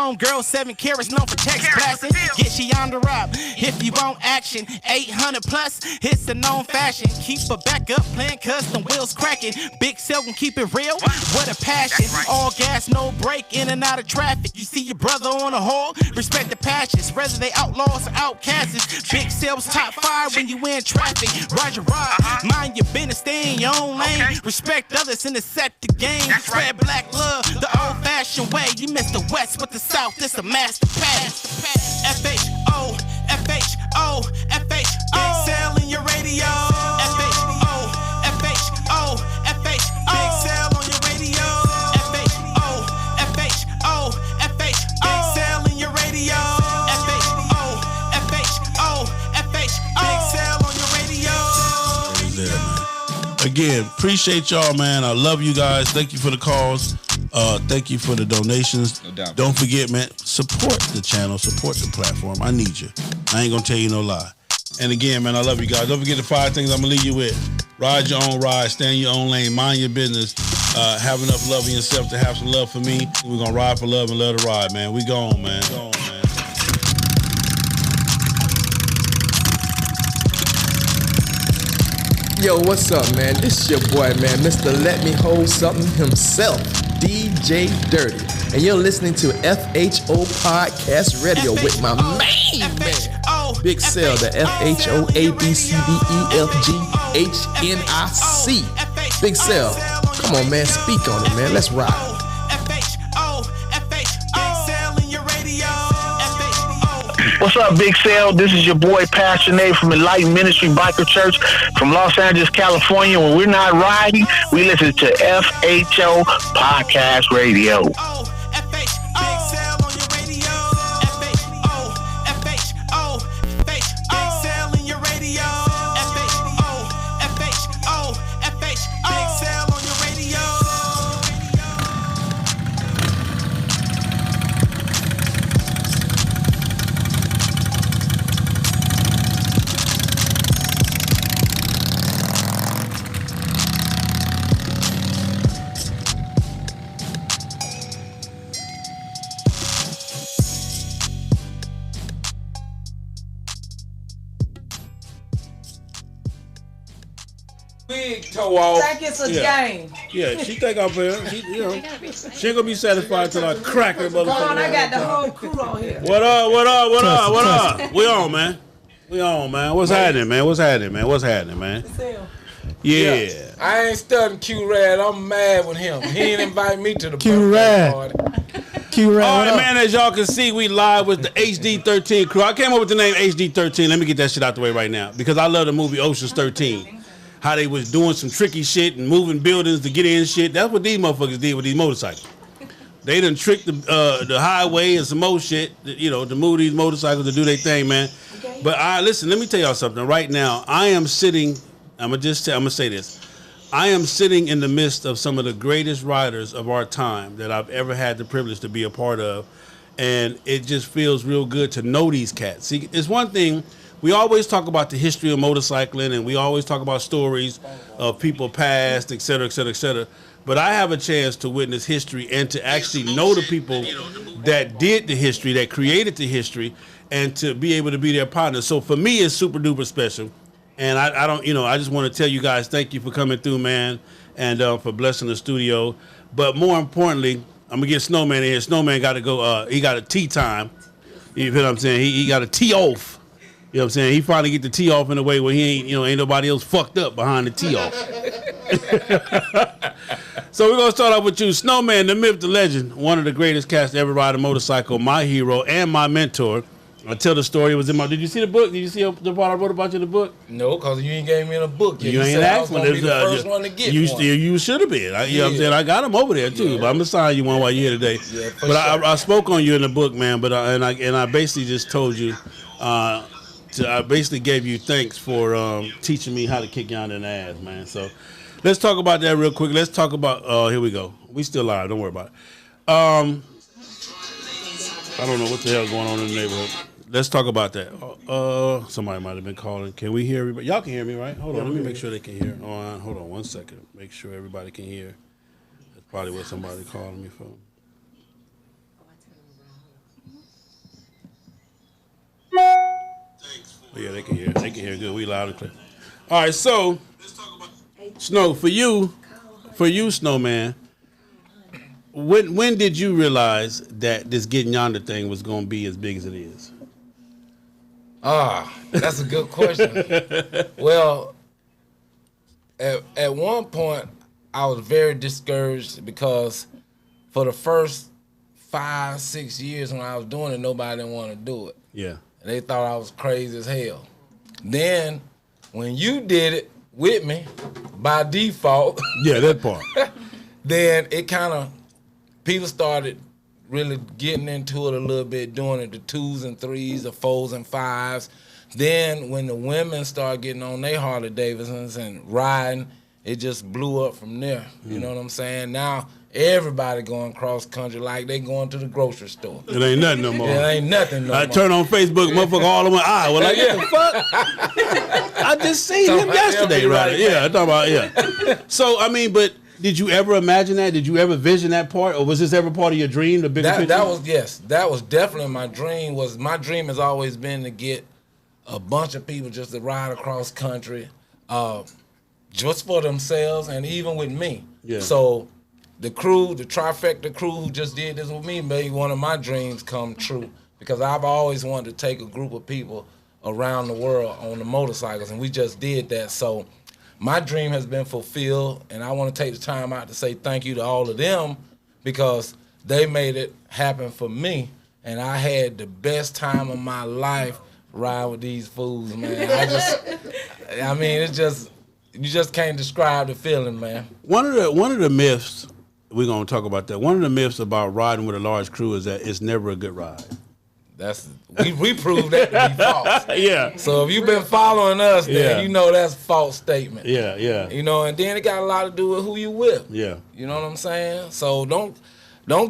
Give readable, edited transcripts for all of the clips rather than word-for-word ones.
homegirl, 7 carats, known for text blasting. Get your Yonder up. If you want action, 800 plus, it's a known fashion. Keep a back up plan, custom wheels cracking. Big Cell can keep it real, what a passion. All gas, no break, in and out of traffic. You see your brother on a hole, respect the passions. Whether they outlaws or outcasts. Big Cell's top 5 when you in traffic. Roger, mind your business, stay in your own lane. Respect others and accept the game. Spread black love the old-fashioned way. You miss the West with the South, this a master pass. F-H-O, F-H-O, F-H-O. Big Cell in your radio. F-H-O, F-H-O, F-H-O. Big Cell on your radio. F-H-O, F-H-O, F-H-O. Big Cell in your radio. F-H-O, F-H-O, F-H-O. Big Cell on your radio. There, man. Again, appreciate y'all, man. I love you guys. Thank you for the calls. Thank you for the donations. No doubt. Don't forget, man, support the channel, support the platform. I need you. I ain't gonna tell you no lie. And again, man, I love you guys. Don't forget the 5 things I'm gonna leave you with. Ride your own ride, stay in your own lane, mind your business, have enough love in yourself to have some love for me. We're gonna ride for love and love to ride, man. We gone, man. Gone, man. Yo, what's up, man? This your boy, man, Mr. Let Me Hold Something himself, DJ Dirty. And you're listening to FHO Podcast Radio with my main man, Big Cell, the FHOABCDEFGHNIC. Big Cell, come on, man, speak on it, man. Let's ride. What's up, Big Cell? This is your boy, Pastor Nate from Enlightened Ministry Biker Church from Los Angeles, California. When we're not riding, we listen to FHO Podcast Radio. Big toe off. Think it's a game. Yeah, she think I'm fair. She ain't gonna be satisfied till I crack her motherfucker. Come on, I got the whole crew on here. What up? We on, man. What's happening, man? Yeah. I ain't studying Q-Rad. I'm mad with him. He didn't invite me to the Q-Rad. party. All right, man, as y'all can see, we live with the HD13 crew. I came up with the name HD13. Let me get that shit out the way right now because I love the movie Ocean's 13. How they was doing some tricky shit and moving buildings to get in shit. That's what these motherfuckers did with these motorcycles. They done tricked the highway and some more shit, to move these motorcycles to do their thing, man. Okay. But listen, let me tell y'all something. Right now, I am sitting, I'm gonna say this. I am sitting in the midst of some of the greatest riders of our time that I've ever had the privilege to be a part of. And it just feels real good to know these cats. See, it's one thing. We always talk about the history of motorcycling, and we always talk about stories of people past, et cetera, et cetera, et cetera. But I have a chance to witness history and to actually know the people that did the history, that created the history, and to be able to be their partner. So for me, it's super duper special. And I don't, I just want to tell you guys, thank you for coming through, man, and for blessing the studio. But more importantly, I'm going to get Snowman in here. Snowman got to go, he got a tea time. You feel what I'm saying? He got a tea off. You know what I'm saying? He finally get the tee off in a way where he ain't, ain't nobody else fucked up behind the tee off. So we're going to start off with you. Snowman, the myth, the legend, one of the greatest cats to ever ride a motorcycle, my hero and my mentor. I tell the story. It was in my, did you see the book? Did you see the part I wrote about you in the book? No, because you ain't gave me a book yet. You ain't asked one. The first one to get you one. You should have been. You know what I'm saying? I got them over there too, but I'm going to sign you one while you're here today. Yeah, but sure. I spoke on you in the book, man, but I basically just told you, I basically gave you thanks for teaching me how to kick Yonder in the ass, man. So let's talk about that real quick. Let's talk about, here we go. We still live. Don't worry about it. I don't know what the hell is going on in the neighborhood. Let's talk about that. Somebody might have been calling. Can we hear everybody? Y'all can hear me, right? Hold on. Let me make sure they can hear. Hold on 1 second. Make sure everybody can hear. That's probably what somebody calling me from. Yeah, they can hear. They can hear good. We loud and clear. All right, so Snow, for you, Snowman. When did you realize that this Getting Yonder thing was going to be as big as it is? That's a good question. Well, at one point, I was very discouraged because for the first 5-6 years when I was doing it, nobody didn't want to do it. Yeah. And they thought I was crazy as hell. Then, when you did it with me, by default, Yeah, that part. then it kind of, people started really getting into it a little bit, doing it the 2s and 3s, the 4s and 5s. Then when the women started getting on their Harley Davidsons and riding, it just blew up from there. You know what I'm saying? Now everybody going cross country like they going to the grocery store. It ain't nothing no more. It ain't nothing no more. I turn on Facebook, motherfucker, all of my eye. Well, like, what the fuck? I just seen him yesterday, right? Yeah, I'm talking about, yeah. So, I mean, but did you ever imagine that? Did you ever vision that part? Or was this ever part of your dream, the bigger picture? That was definitely my dream. My dream has always been to get a bunch of people just to ride across country, just for themselves and even with me. Yeah. So the crew, the trifecta crew who just did this with me made one of my dreams come true because I've always wanted to take a group of people around the world on the motorcycles, and we just did that. So my dream has been fulfilled, and I want to take the time out to say thank you to all of them because they made it happen for me, and I had the best time of my life riding with these fools, man. You just can't describe the feeling, man. One of the myths, we're gonna talk about that. One of the myths about riding with a large crew is that it's never a good ride. We proved that to be false. Yeah. So if you've been following us, then Yeah. you know that's a false statement. Yeah, yeah. You know, and then it got a lot to do with who you with. Yeah. You know what I'm saying? So don't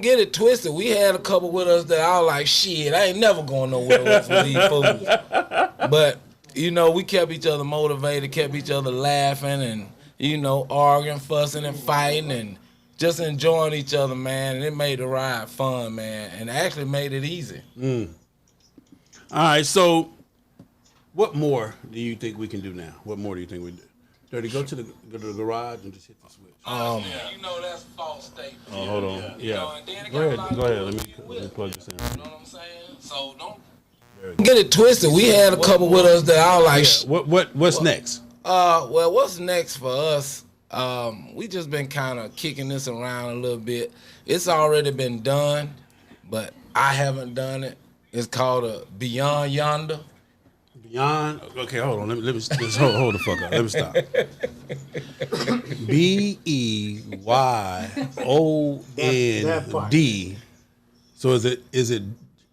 get it twisted. We had a couple with us that I was like, shit, I ain't never going nowhere with these fools. But, you know, we kept each other motivated, kept each other laughing and, you know, arguing, fussing and fighting and just enjoying each other, man. And it made the ride fun, man, and actually made it easy. All right, so what more do you think we can do now? What more do you think we do? Dirty, go to the garage and just hit the switch. You know that's a false statement. Oh, hold on. You know, Yeah. and then it Go got a ahead. lot to Go do ahead. with Let who you me with. plug this in. You know what I'm saying? So don't get it twisted. We had a couple with us that I was like, What's next? well, what's next for us? We just been kind of kicking this around a little bit. It's already been done, but I haven't done it. It's called a Beyond Yonder. Beyond. Okay, hold on. Let me just hold the fuck up. Let me stop. BEYOND. So is it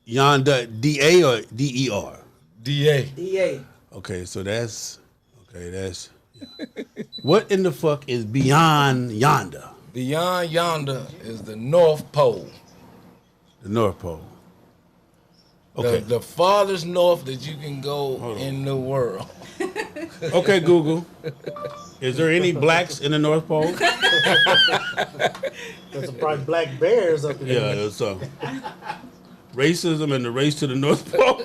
Yonder DA or DER? DA. DA. Okay, so that's yeah. What in the fuck is Beyond Yonder? Beyond Yonder is the North Pole. The North Pole. Okay. The farthest north that you can go in the world. Okay, Google. Is there any blacks in the North Pole? There's probably black bears up there. Yeah, there's some. Racism and the race to the North Pole.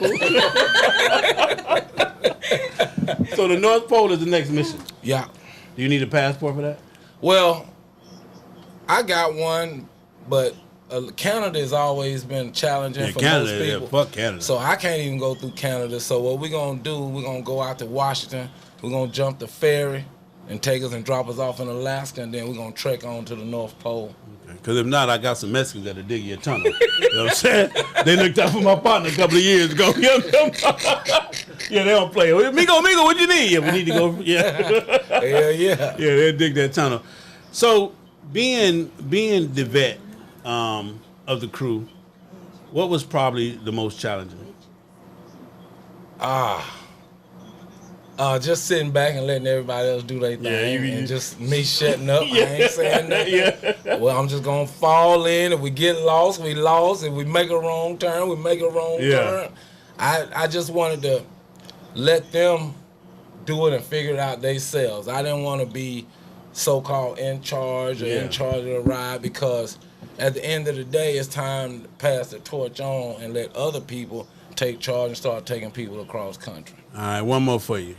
So the North Pole is the next mission. Yeah. Do you need a passport for that? Well, I got one, but Canada has always been challenging for Canada, most people. yeah, fuck Canada. So I can't even go through Canada. So what we're going to do, we're going to go out to Washington. We're going to jump the ferry and take us and drop us off in Alaska, and then we're going to trek on to the North Pole. Because if not, I got some Mexicans that'll dig you a tunnel. You know what I'm saying? They looked out for my partner a couple of years ago. Yeah, they don't play. Migo, what you need? Yeah, we need to go. Yeah. Hell yeah. Yeah, they'll dig that tunnel. So being the vet of the crew, what was probably the most challenging? Just sitting back and letting everybody else do their thing, Yeah, and just me shutting up. I ain't saying nothing. Yeah. Well, I'm just gonna fall in. If we get lost, we lost. If we make a wrong turn, we make a wrong turn. I just wanted to let them do it and figure it out themselves. I didn't want to be so-called in charge or in charge of the ride because at the end of the day, it's time to pass the torch on and let other people take charge and start taking people across country. All right, one more for you.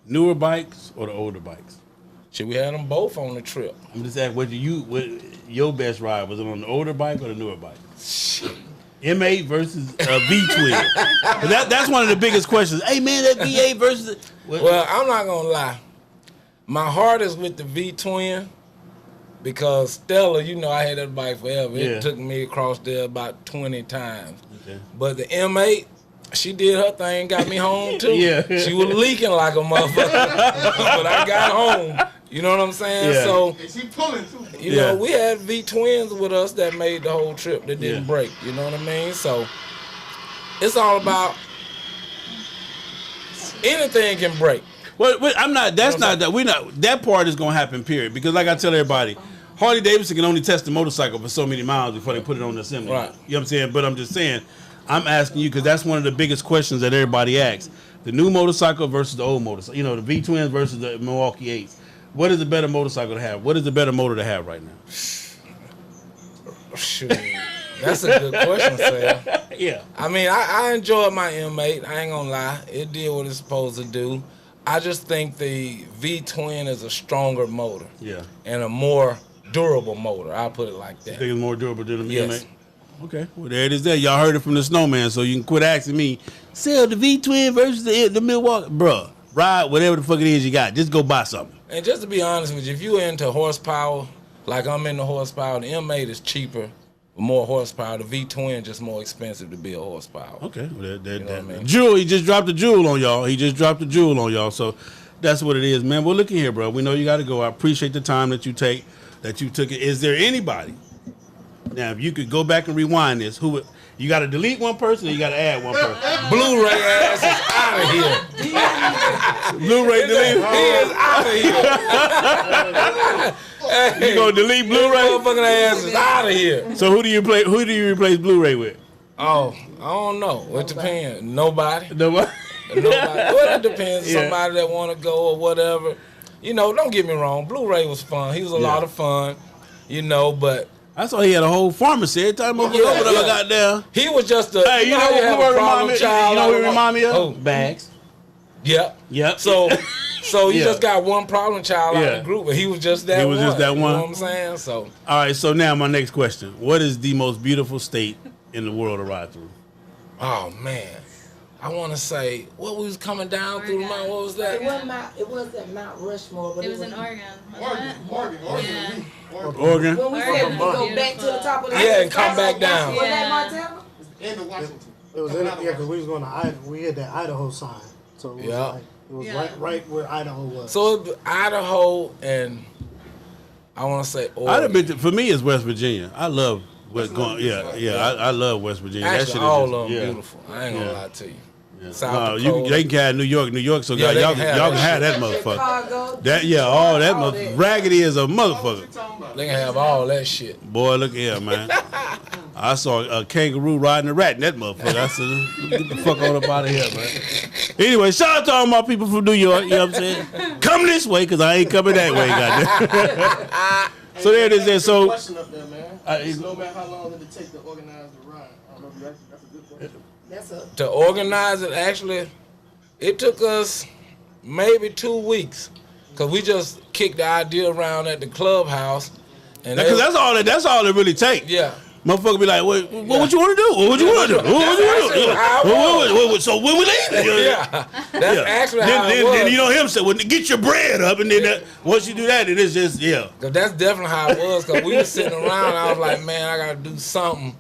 Newer bikes or the older bikes? Should we have them both on the trip? I'm just asking, what your best ride, was it on the older bike or the newer bike? M8 versus V-twin. That's one of the biggest questions. Hey, man, that V8 versus... Well, I'm not going to lie. My heart is with the V-twin because Stella, you know I had that bike forever. Yeah. It took me across there about 20 times. Okay. But the M8, she did her thing, got me home too. Yeah. She was leaking like a motherfucker. But I got home. You know what I'm saying? Yeah. So, And she pulling too. you know, we had V-twins with us that made the whole trip that didn't break. You know what I mean? So, it's all about anything can break. Well, I'm not. That's not that. We're not. That part is gonna happen. Period. Because like I tell everybody, Harley Davidson can only test the motorcycle for so many miles before they put it on the assembly. Right. You know what I'm saying? But I'm just saying, I'm asking you because that's one of the biggest questions that everybody asks: the new motorcycle versus the old motorcycle. You know, the V-twins versus the Milwaukee 8s. What is the better motorcycle to have? What is the better motor to have right now? Shoot. That's a good question, Sam. Yeah. I mean, I enjoyed my M8. I ain't gonna lie. It did what it's supposed to do. I just think the V-twin is a stronger motor. Yeah. And a more durable motor. I'll put it like I that. think it's more durable than the Yes. M8. Okay. Well, there it is. There, y'all heard it from the Snowman, so you can quit asking me. Sell the V-twin versus the Milwaukee, bruh. Ride whatever the fuck it is you got. Just go buy something. And just to be honest with you, if you're into horsepower, like I'm into horsepower, the M8 is cheaper, more horsepower. The V-twin just more expensive to build horsepower. Okay. Well, know what I mean? Jewel, he just dropped a jewel on y'all. So that's what it is, man. Well, look at here, bro. We know you got to go. I appreciate the time that you took it. Is there anybody? Now, if you could go back and rewind this, who would... You got to delete one person or you got to add one person? Blu-ray ass is out of here. Blu-ray delete. He is out of here. You going to delete This Blu-ray? motherfucking ass is out of here. So who do you replace Blu-ray with? Oh, I don't know. It depends. Nobody. Nobody. Well, it depends. Yeah. Somebody that want to go or whatever. You know, don't get me wrong. Blu-ray was fun. He was a lot of fun. You know, but I saw he had a whole pharmacy. Every time I go over there, I got there. he was just a. Hey, you know how what have Blu-ray a problem remind me? child You know what he like- remind me of? Oh, Bags. Yep. Yep. So you Yeah. just got one problem child out Yeah. of the group, and he was just that He one. was just that one. You know what I'm saying? So All right. So now my next question: what is the most beautiful state in the world to ride through? oh man, I want to say what we was coming down through the mountain. What was that? It wasn't Mount Rushmore, but It was in Oregon. wasn't Oregon. Yeah. Oregon. When we said we could go back to the top of the Yeah, and come back down. Was that Montana? End of Washington. It was because we was going to Idaho. We had that Idaho sign, so it was Yeah. like it was Yeah. right where Idaho was. So Idaho and I want to say I'd have Oregon. been for me it's West Virginia. I love what's going. I love West Virginia. That shit Actually, is all just- of them yeah. beautiful. I ain't gonna Yeah. lie to you. Yeah. South No, Dakota. they can have New York. So Yeah, they y'all can have can that have that shit. motherfucker. Chicago. All that all motherfucker. Raggedy is a motherfucker. They can have all that shit. Boy, look here, man. I saw a kangaroo riding a rat in that motherfucker. I said, get the fuck on up out of here, man. Anyway, shout out to all my people from New York. You know what I'm saying? Come this way, because I ain't coming that way, goddamn. So there it is there. So, Question up there, man. Snowman, how long did it take to organize the ride? I don't know if that's a good question. That's a To organize it, actually, it took us maybe 2 weeks. Because we just kicked the idea around at the clubhouse. And because that's all it really takes. yeah. Motherfucker be like, what you want to do? What would you want to do? What would you want to do? So when we leave? Yeah. That's actually how it then was. you know him say, well, get your bread up, and then once you do that, it is just Cause that's definitely how it was. Cause we was sitting around, and I was like, man, I gotta do something.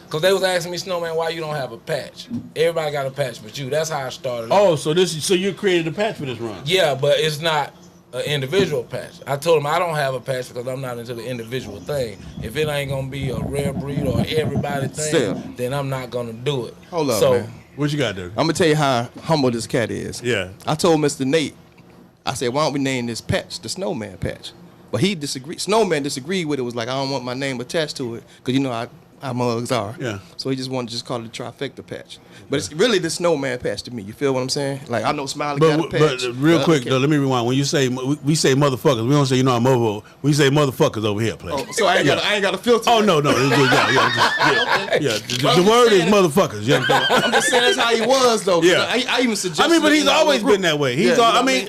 Cause they was asking me, Snowman, why you don't have a patch? Everybody got a patch but you. That's how I started. Oh, so you created a patch for this run? Yeah, but it's not an individual patch. I told them I don't have a patch because I'm not into the individual thing. If it ain't gonna be a rare breed or everybody thing, Still. then I'm not gonna do it. Hold up, so, man. What you got there? I'm gonna tell you how humble this cat is. Yeah. I told Mr. Nate, I said, why don't we name this patch the Snowman Patch? But he disagreed. Snowman disagreed with it. Was like, I don't want my name attached to it because you know our mugs are. Yeah. So he just wanted to just call it the trifecta patch. But it's really the Snowman Patch to me. You feel what I'm saying? Like, I know Smiley got a patch. But real quick, though, let me rewind. When you say, we say motherfuckers, we don't say, I'm mother. We say motherfuckers over here, play. Oh, so I ain't got to filter. Oh, no. The word is motherfuckers. You understand? I'm just saying that's how he was, though. Yeah. I even suggested. But he's always been that way.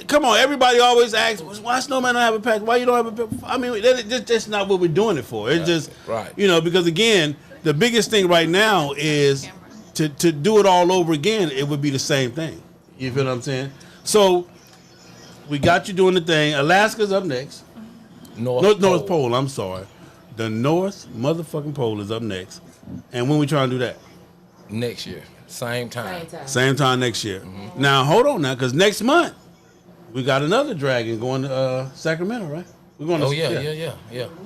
Come on, everybody always asks, why Snowman don't have a patch? Why you don't have a patch? That's not what we're doing it for. It's just, right. Because again, the biggest thing right now is to do it all over again. It would be the same thing. You feel what I'm saying? So we got you doing the thing. Alaska's up next. North Pole. I'm sorry. The North motherfucking Pole is up next. And when we trying to do that? Next year, same time next year. Mm-hmm. Now hold on now, because next month we got another dragon going to Sacramento, right? We're going to. Yeah.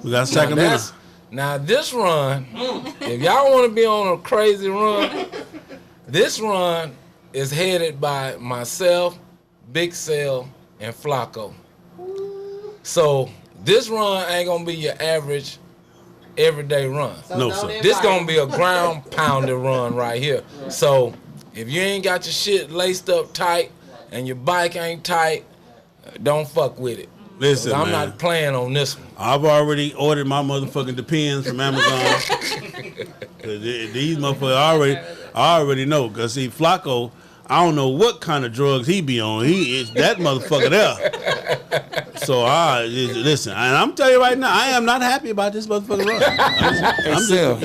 We got Sacramento. Now this run, if y'all want to be on a crazy run, this run is headed by myself, Big Cell, and Flacco. So this run ain't gonna be your average everyday run. No, sir. This gonna be a ground pounder run right here. So if you ain't got your shit laced up tight and your bike ain't tight, don't fuck with it. Listen, I'm man, not playing on this one. I've already ordered my motherfucking Depends from Amazon. These motherfuckers, I already know. Because see, Flacco, I don't know what kind of drugs he be on. He is that motherfucker there. So listen, and I'm telling you right now, I am not happy about this motherfucking run.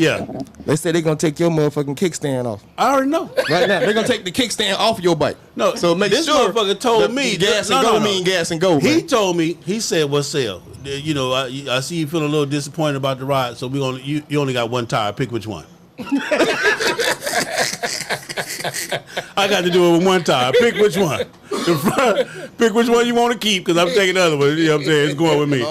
Yeah. They say they're gonna take your motherfucking kickstand off. I already know. Right now, they're gonna take the kickstand off your bike. No, so make this sure motherfucker told me gas and go mean gas and go. He told me, he said, "What's sale? I see you feeling a little disappointed about the ride, so you only got one tire. Pick which one." I got to do it with one tire. Pick which one. Pick which one you want to keep, because I'm taking the other one. You know what I'm saying? It's going with me.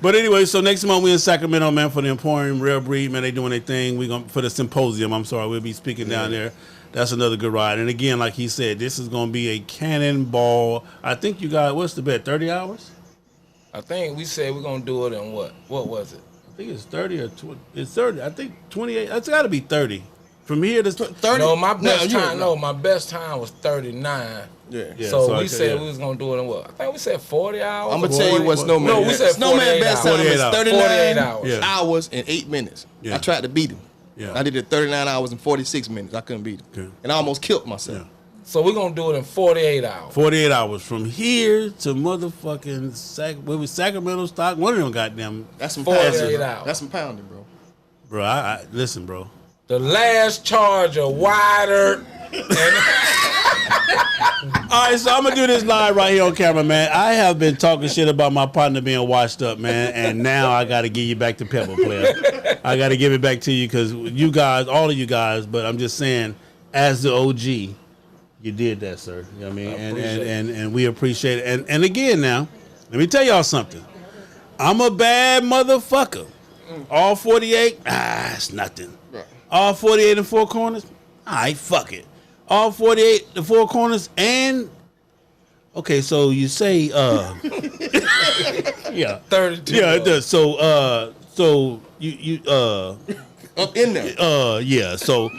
But anyway, so next month we in Sacramento, man, for the Emporium Rare Breed, man. They doing their thing. We gonna for the symposium. I'm sorry, we'll be speaking down there. That's another good ride. And again, like he said, this is gonna be a cannonball. I think you got what's the bet? 30 hours? I think we said we're gonna do it in what? What was it? I think it's 30 or 20. It's 30. I think 28. It's got to be 30. From here to 30. No, my best time. No, my best time was 39. Yeah. So we said we was gonna do it in what? I think we said 40 hours. I'm gonna tell you what Snowman. No, we said Snowman best time is 39 hours. Hours and 8 minutes. I tried to beat him. I did it 39 hours and 46 minutes. I couldn't beat him, and I almost killed myself. Yeah. So we're gonna do it in 48 hours. 48 hours from here to motherfucking Sacramento Stock. One of them goddamn. That's some 48 hours. That's some pounding, bro. Bro, I listen, bro. The last charger wider. All right, so I'm gonna do this live right here on camera, man. I have been talking shit about my partner being washed up, man, and now I got to give you back to Pepper, player. I got to give it back to you because you guys, all of you guys, but I'm just saying, as the OG, you did that, sir. You know what I mean? And we appreciate it. And again, now, let me tell y'all something. I'm a bad motherfucker. All 48, it's nothing. All 48 and 4 corners, fuck it. All 48 the 4 corners and okay, so you say yeah, 32. Yeah, it does. So you up in there. Yeah. So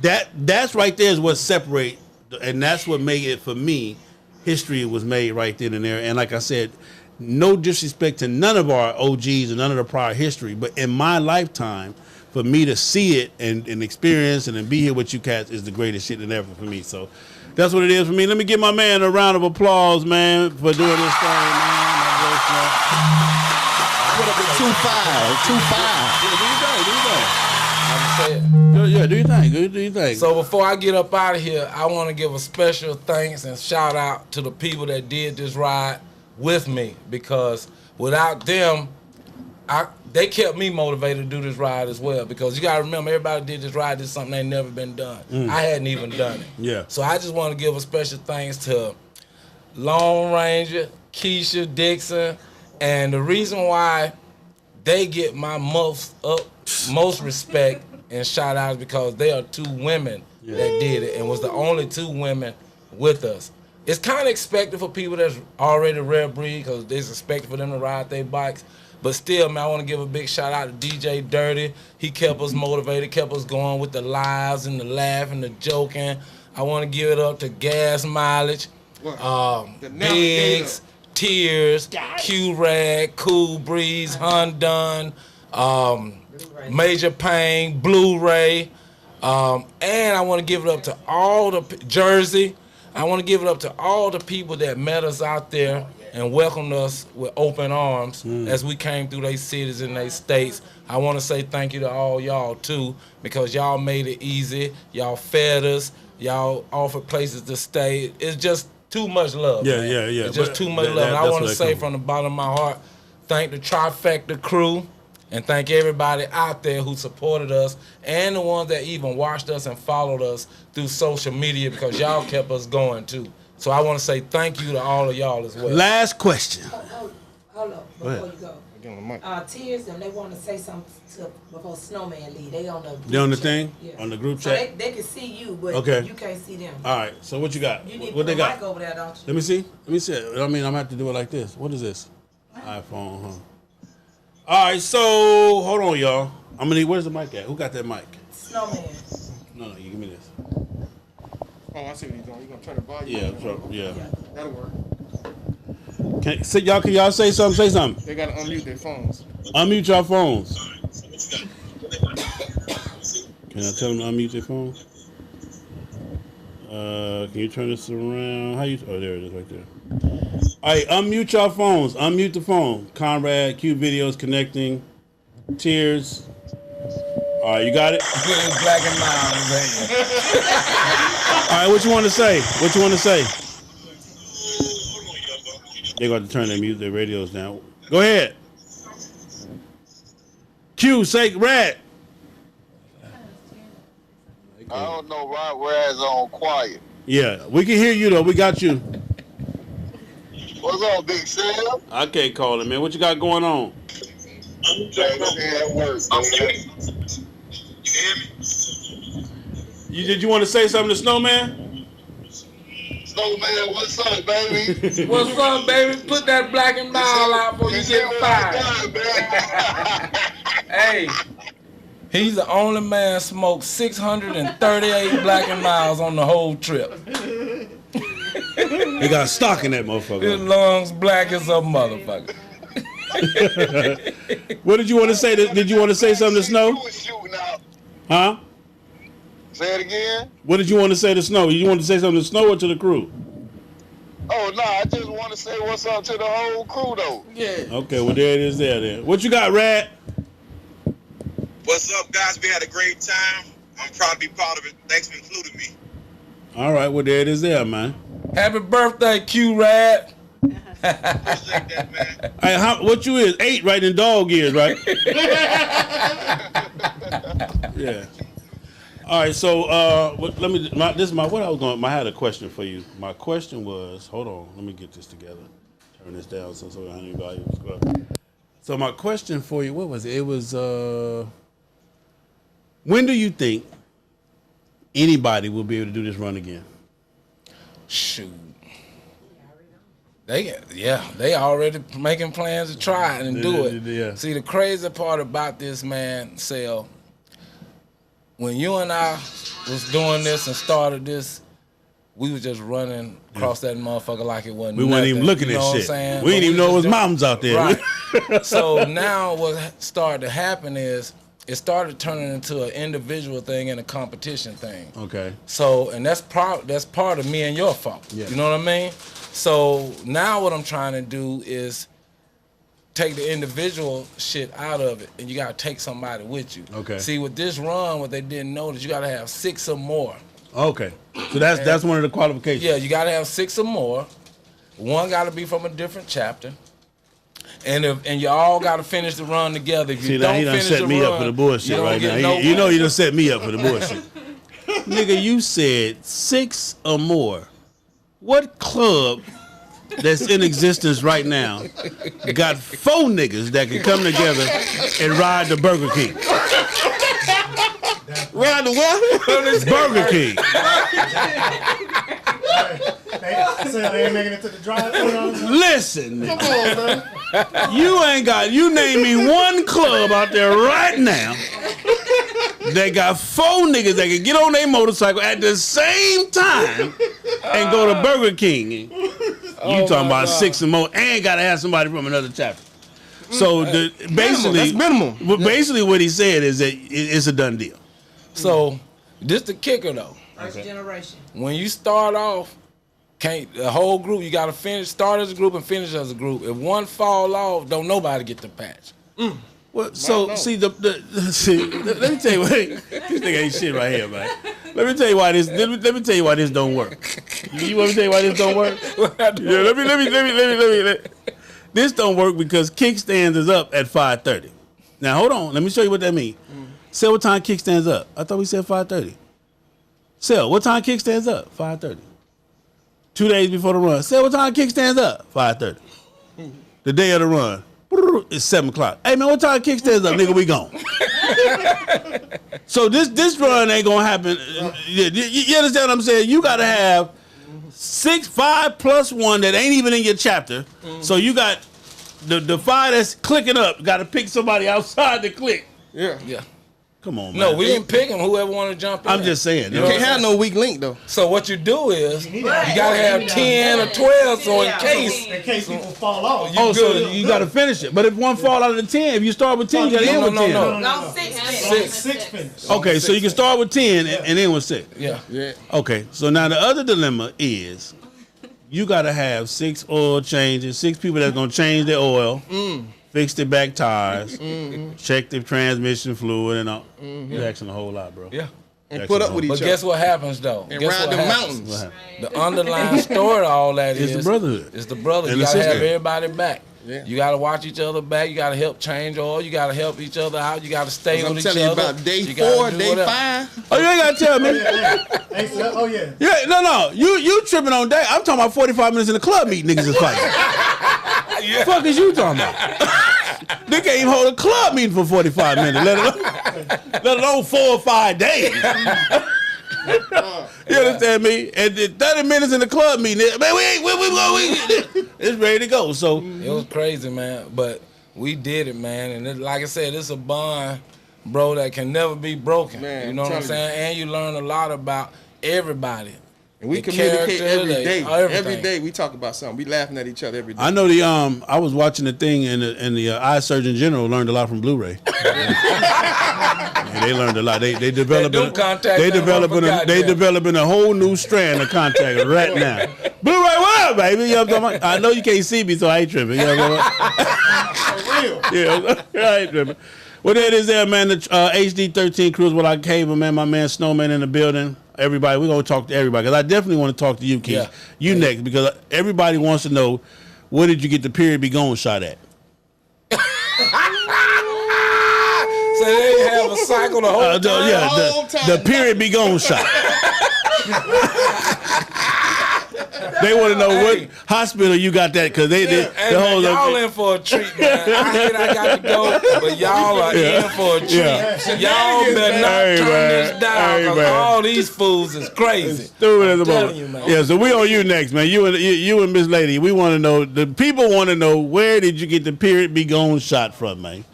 that's right there is what separate, and that's what made it for me. History was made right then and there. And like I said, no disrespect to none of our OGs and none of the prior history, but in my lifetime, for me to see it and experience and then be here with you cats is the greatest shit than ever for me. So that's what it is for me. Let me give my man a round of applause, man, for doing this thing, man. Put up with 2-5. Yeah, do your thing. Do your thing. So before I get up out of here, I want to give a special thanks and shout out to the people that did this ride with me, because without them, they kept me motivated to do this ride as well, because you got to remember, everybody did this ride. This is something that ain't never been done. I hadn't even done it. Yeah. So I just want to give a special thanks to Lone Ranger, Keisha, Dixon, and the reason why they get my most respect and shout outs because they are 2 women that did it and was the only 2 women with us. It's kind of expected for people that's already rare breed because it's expected for them to ride their bikes. But still, man, I want to give a big shout out to DJ Dirty. He kept us motivated, kept us going with the lives and the laughing, the joking. I want to give it up to Gas Mileage, Biggs, Tears, Q-Rag, Cool Breeze, Hundun, Major Pain, Blu-ray. And I want to give it up to all the Jersey. I want to give it up to all the people that met us out there and welcomed us with open arms as we came through their cities and their states. I want to say thank you to all y'all too, because y'all made it easy. Y'all fed us. Y'all offered places to stay. It's just too much love. Yeah. It's just too much love. And I want to say from the bottom of my heart, thank the Trifecta crew. And thank everybody out there who supported us and the ones that even watched us and followed us through social media, because y'all kept us going too. So I want to say thank you to all of y'all as well. Last question. Hold up, before you go. Tears, and they want to say something before Snowman leave. They on the group They on the chat. thing? Yeah. On the group So chat? they can see you, but you can't see them. All right, so what you got? You need to what put they a got? mic over there, don't you? Let me see. I mean, I'm going to have to do it like this. What is this? iPhone, huh? All right, so hold on, y'all. I'm gonna need. Where's the mic at? Who got that mic? Snowman. No, you give me this. Oh, I see what you're doing. You're gonna turn the volume. Yeah. That'll work. Can y'all say something? Say something. They gotta unmute their phones. Unmute your phones. Can I tell them to unmute their phones? Can you turn this around? How you? Oh, there it is, right there. All right, unmute your phones. Unmute the phone. Conrad, Q Videos connecting. Tears. All right, you got it? Black and mild, All right, what you want to say? They're going to turn their radios down. Go ahead. Q, say Rad. I don't know why Rad's on quiet. Yeah, we can hear you, though. We got you. What's up, Big Sam? I can't call it, man. What you got going on? I'm at work. You hear me? Did you want to say something to Snowman? Snowman, what's up, baby? What's up, baby? Put that Black and mild out before you get fired. Hey, he's the only man smoked 638 Black and miles on the whole trip. They got stock in that motherfucker. His lungs black as a motherfucker. What did you want to say? Did you want to say something to Snow? Huh? Say it again? What did you want to say to Snow? You want to say something to Snow or to the crew? Oh, no, I just want to say what's up to the whole crew, though. Yeah. Okay, well, there it is there then. What you got, Rad? What's up, guys? We had a great time. I'm proud to be part of it. Thanks for including me. All right, well, there it is there, man. Happy birthday, Q-Rad. Appreciate that, man. Hey, what you is? 8, right, in dog years, right? Yeah. All right, so what I had a question for you. My question was, hold on, let me get this together. Turn this down so anybody was going. So my question for you, what was it? It was, when do you think anybody will be able to do this run again? Shoot. They already making plans to try it and do it. Yeah. See, the crazy part about this, man, Sel, when you and I was doing this and started this, we was just running across that motherfucker like it wasn't We weren't even looking at shit. We didn't even know it was mountains out there. Right. So now what started to happen is it started turning into an individual thing and a competition thing. Okay. So, and that's part of me and your fault. Yeah. You know what I mean? So now what I'm trying to do is take the individual shit out of it, and you gotta take somebody with you. Okay. See, with this run, what they didn't know is you gotta have 6 or more. Okay. So that's one of the qualifications. Yeah, you gotta have 6 or more. One gotta be from a different chapter. And you all gotta finish the run together. If you don't he done finish set the me run, up for the bullshit right now. You know he done set me up for the bullshit. Nigga, you said 6 or more. What club that's in existence right now got 4 niggas that can come together and ride the Burger King? Ride the what? Burger King. They ain't making it to the drive-thru. Listen, Come on, man. you name me one club out there right now that got 4 niggas that can get on their motorcycle at the same time and go to Burger King. You talking about 6 or more and gotta have somebody from another chapter. So basically, that's minimum. Basically, what he said is that it's a done deal. So this the kicker though. First generation. When you start off, the whole group, you gotta start as a group and finish as a group. If one fall off, don't nobody get the patch. Well, so see let me tell you what this nigga ain't shit right here, man. Let me tell you why this don't work. You want me to tell you why this don't work? Yeah, let me. This don't work because kickstands is up at 5:30. Now hold on, let me show you what that means. Say what time kickstands up? I thought we said 5:30. Sell, what time kickstands up? 5:30. 2 days before the run. Say what time kickstands up? 5:30. The day of the run, it's 7 o'clock. Hey man, what time kickstands up? Nigga, we gone. So this run ain't gonna happen. You understand what I'm saying? You gotta have 5 plus 1 that ain't even in your chapter. So you got the 5 that's clicking up. Got to pick somebody outside to click. Yeah. Come on, man. No, we didn't pick them. Whoever want to jump in. I'm just saying. You can't have no weak link though. So what you do is you gotta have 10 or 12, so in case people fall off. So you got to finish it. But if one fall out of the 10, if you start with 10, you got to end with 10. No, 6 finish. Okay, so you can start with 10 and end with 6. Yeah. Okay, so now the other dilemma is you got to have 6 oil changes, 6 people that's going to change their oil, fix the back tires, check the transmission fluid and all. You're asking a whole lot, bro. Yeah. And put up with each other. But guess what happens though? And Guess ride what the happens? mountains. The underlying story to all that It's the brotherhood. It's the brother. And You the gotta have sister. everybody back. Yeah. You gotta watch each other back. You gotta help change oil. You gotta help each other out. You gotta stay with I'm each telling other. you about day You gotta 4, do day whatever. 5. Oh, you ain't got to tell me. Oh yeah. Yeah, no. You tripping on day. I'm talking about 45 minutes in the club meeting niggas is fighting. The fuck is you talking about? They can't even hold a club meeting for 45 minutes, let alone 4 or 5 days. You understand me? And 30 minutes in the club meeting, man, it's ready to go. So it was crazy, man. But we did it, man. And like I said, it's a bond, bro, that can never be broken. Man, you know what I'm saying? And you learn a lot about everybody. And we The communicate character, every day. everything. Every day we talk about something. We laughing at each other every day. I know I was watching the thing and the eye surgeon general learned a lot from Blu-ray. They learned a lot. They developing a whole new strand of contact right now. Blu-ray, what up, baby? You know what I'm talking about? I know you can't see me, so I ain't tripping. You know what I'm talking about? I ain't tripping. Well, that is there, man. The HD13 crew is what I came, man. My man Snowman in the building. Everybody, we're going to talk to everybody because I definitely want to talk to you, Keith. Yeah. You next because everybody wants to know where did you get the period be going shot at? So they have a cycle the whole time? The period be gone shot. They want to know what hospital you got that because y'all in for a treat, man. I got to go, but y'all are in for a treat. Y'all better not turn this down because all these fools is crazy. Stupid as a man. Yeah, so we on you next, man. You and Miss Lady. We want to know. The people want to know where did you get the period be gone shot from, man?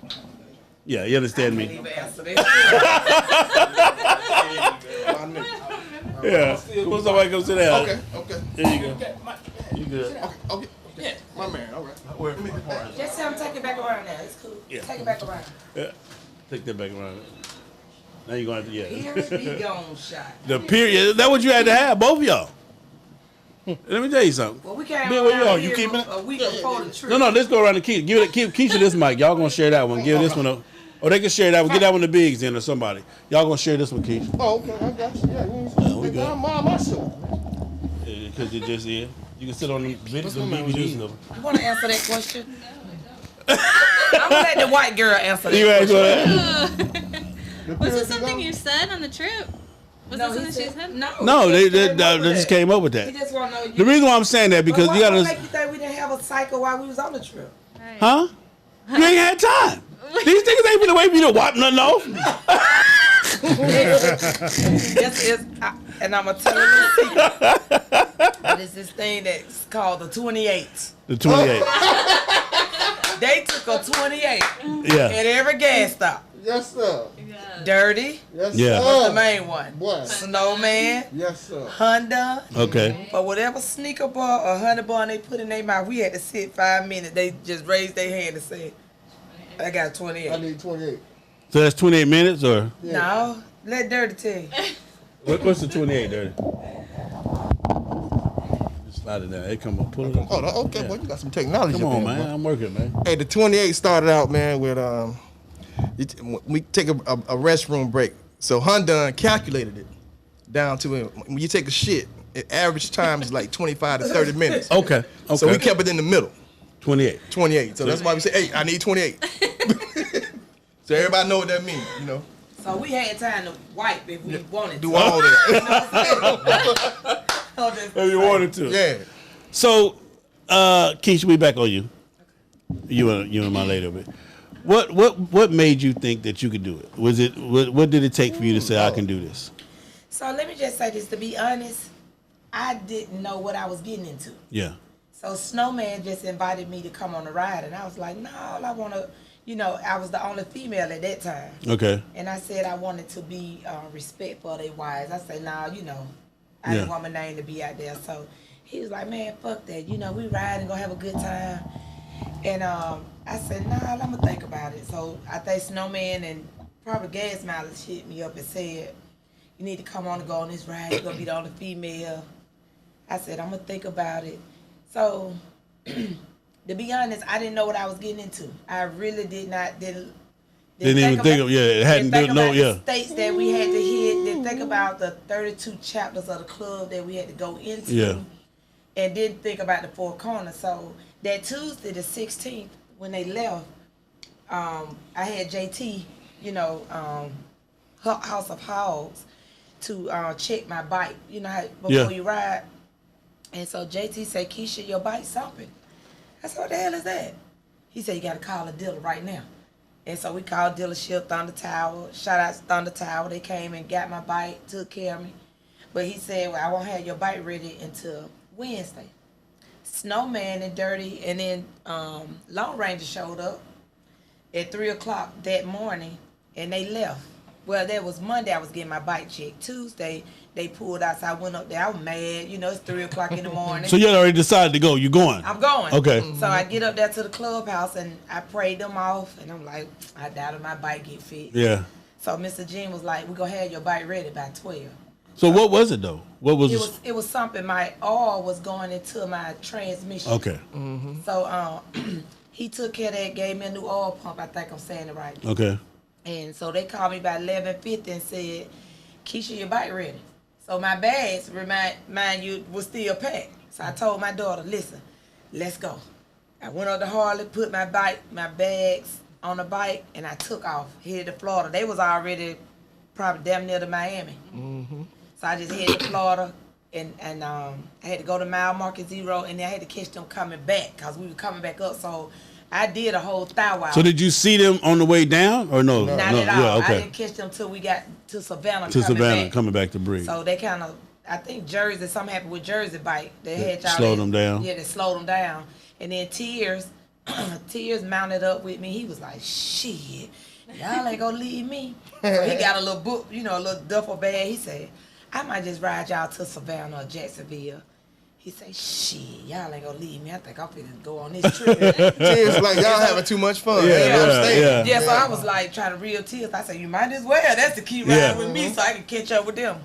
Yeah, you understand me? Yeah. Well, somebody come sit down. Okay. There you go. You good? Okay. Yeah. My man. All right. Just say I'm taking it back around now. It's cool. Yeah. Take it back around. Yeah. Take that back around. Now you're going to have to, Here's be gone shot. The period. That's what you had to have, both of y'all. Let me tell you something. Well, we can't Ben, where you are? You keeping it? a week before the trip. No, let's go around the Keisha. Give Keisha this mic. Y'all gonna share that one. Give this one up. Or they can share that one. Get that one to Biggs then or somebody. Y'all gonna share this one, Keisha. Oh, okay. I got you. Yeah, we good. I'm my show. Because you just here. You can sit on the videos and DVDs of them. You want to answer that question? I'm gonna let the white girl answer that You ask question. Was this something you said on the trip? Was No, this something she said? No, they just came up with that. He just want to know. The reason why I'm saying that because you gotta. What make you think we didn't have a cycle while we was on the trip? Huh? You ain't had time. These niggas ain't been away for you to wipe nothing off. And I'm gonna tell you a secret. But it's this thing that's called the 28. The 28. They took a 28 Yeah. at every gas stop. Yes, sir. Dirty. Yes, Yeah. sir. What's the main one? What? Snowman. Yes, sir. Honda. Okay. But whatever sneaker bar or honey bar they put in their mouth, we had to sit 5 minutes. They just raised their hand and said, I got 28. I need 28. So that's 28 minutes or? Yeah. No, let Dirty tell you. What's the 28, Dirty? Just slide it down. Hey, come on, pull it up. Oh, okay, boy, you got some technology. Come up on, there, man. boy. I'm working, man. Hey, the 28 started out, man, with we take a restroom break. So Honda calculated it down to when you take a shit, the average time is like 25 to 30 minutes. Okay. So we kept it in the middle. 28. 28. So that's why we say, hey, I need 28. So everybody know what that means, you know. So we had time to wipe if we wanted Do to. all that. If you wanted to. Yeah. So, Keisha, we back on you. You and my lady over here. What made you think that you could do it? Was it what did it take for you to say I can do this? So let me just say this, to be honest, I didn't know what I was getting into. Yeah. So Snowman just invited me to come on the ride, and I was like, no, I want to, I was the only female at that time. Okay. And I said I wanted to be respectful of their wives. I said, I didn't want my name to be out there. So he was like, man, fuck that. We ride and gonna have a good time. And I said, I'm gonna think about it. So I think Snowman and probably Gas Mileage hit me up and said, you need to come on and go on this ride. You're gonna be the only female. I said, I'm gonna think about it. So to be honest, I didn't know what I was getting into. I really didn't even think of it hadn't didn't think about yeah. the states that we had to hit. Didn't think about the 32 chapters of the club that we had to go into. Yeah. And didn't think about the four corners. So that Tuesday, the 16th, when they left, I had JT, House of Hogs, to check my bike. Before you ride. And so JT said, Keisha, your bike's something. I said, what the hell is that? He said, you got to call a dealer right now. And so we called dealership, Thunder Tower. Shoutouts Thunder Tower. They came and got my bike, took care of me. But he said, well, I won't have your bike ready until Wednesday. Snowman and Dirty and then Long Ranger showed up at 3 o'clock that morning and they left. Well, that was Monday I was getting my bike checked. Tuesday, they pulled out, so I went up there. I was mad. It's 3 o'clock in the morning. So you had already decided to go. You going? I'm going. Okay. So I get up there to the clubhouse, and I prayed them off, and I'm like, I doubted my bike get fixed. Yeah. So Mr. Jean was like, we're going to have your bike ready by 12. So what was it, though? What was it? It was something, my oil was going into my transmission. Okay. Mm-hmm. So he took care of that, gave me a new oil pump. I think I'm saying it right. Okay. And so they called me by 11:50 and said, Keisha, your bike ready. So my bags, mind you, was still packed. So I told my daughter, listen, let's go. I went up to Harley, put my bags on the bike, and I took off, headed to Florida. They was already probably damn near to Miami. Mm-hmm. So I just headed to Florida, and I had to go to mile marker 0, and then I had to catch them coming back, because we were coming back up. So I did a whole thou wow. So did you see them on the way down or no? Not no. at all. Yeah, okay. I didn't catch them till we got to Savannah. Coming back to Bree. So they kind of, I think Jersey, something happened with Jersey bike. They had y'all slowed them down. Yeah, they slowed them down. And then Tears mounted up with me. He was like, shit, y'all ain't gonna leave me. So he got a little book, a little duffel bag. He said, I might just ride y'all to Savannah or Jacksonville. He said, shit, y'all ain't gonna leave me. I think I'm finna go on this trip. Tears like, y'all having too much fun. Yeah, so I was like trying to reel Tears. I said, you might as well. That's the key riding with me so I can catch up with them.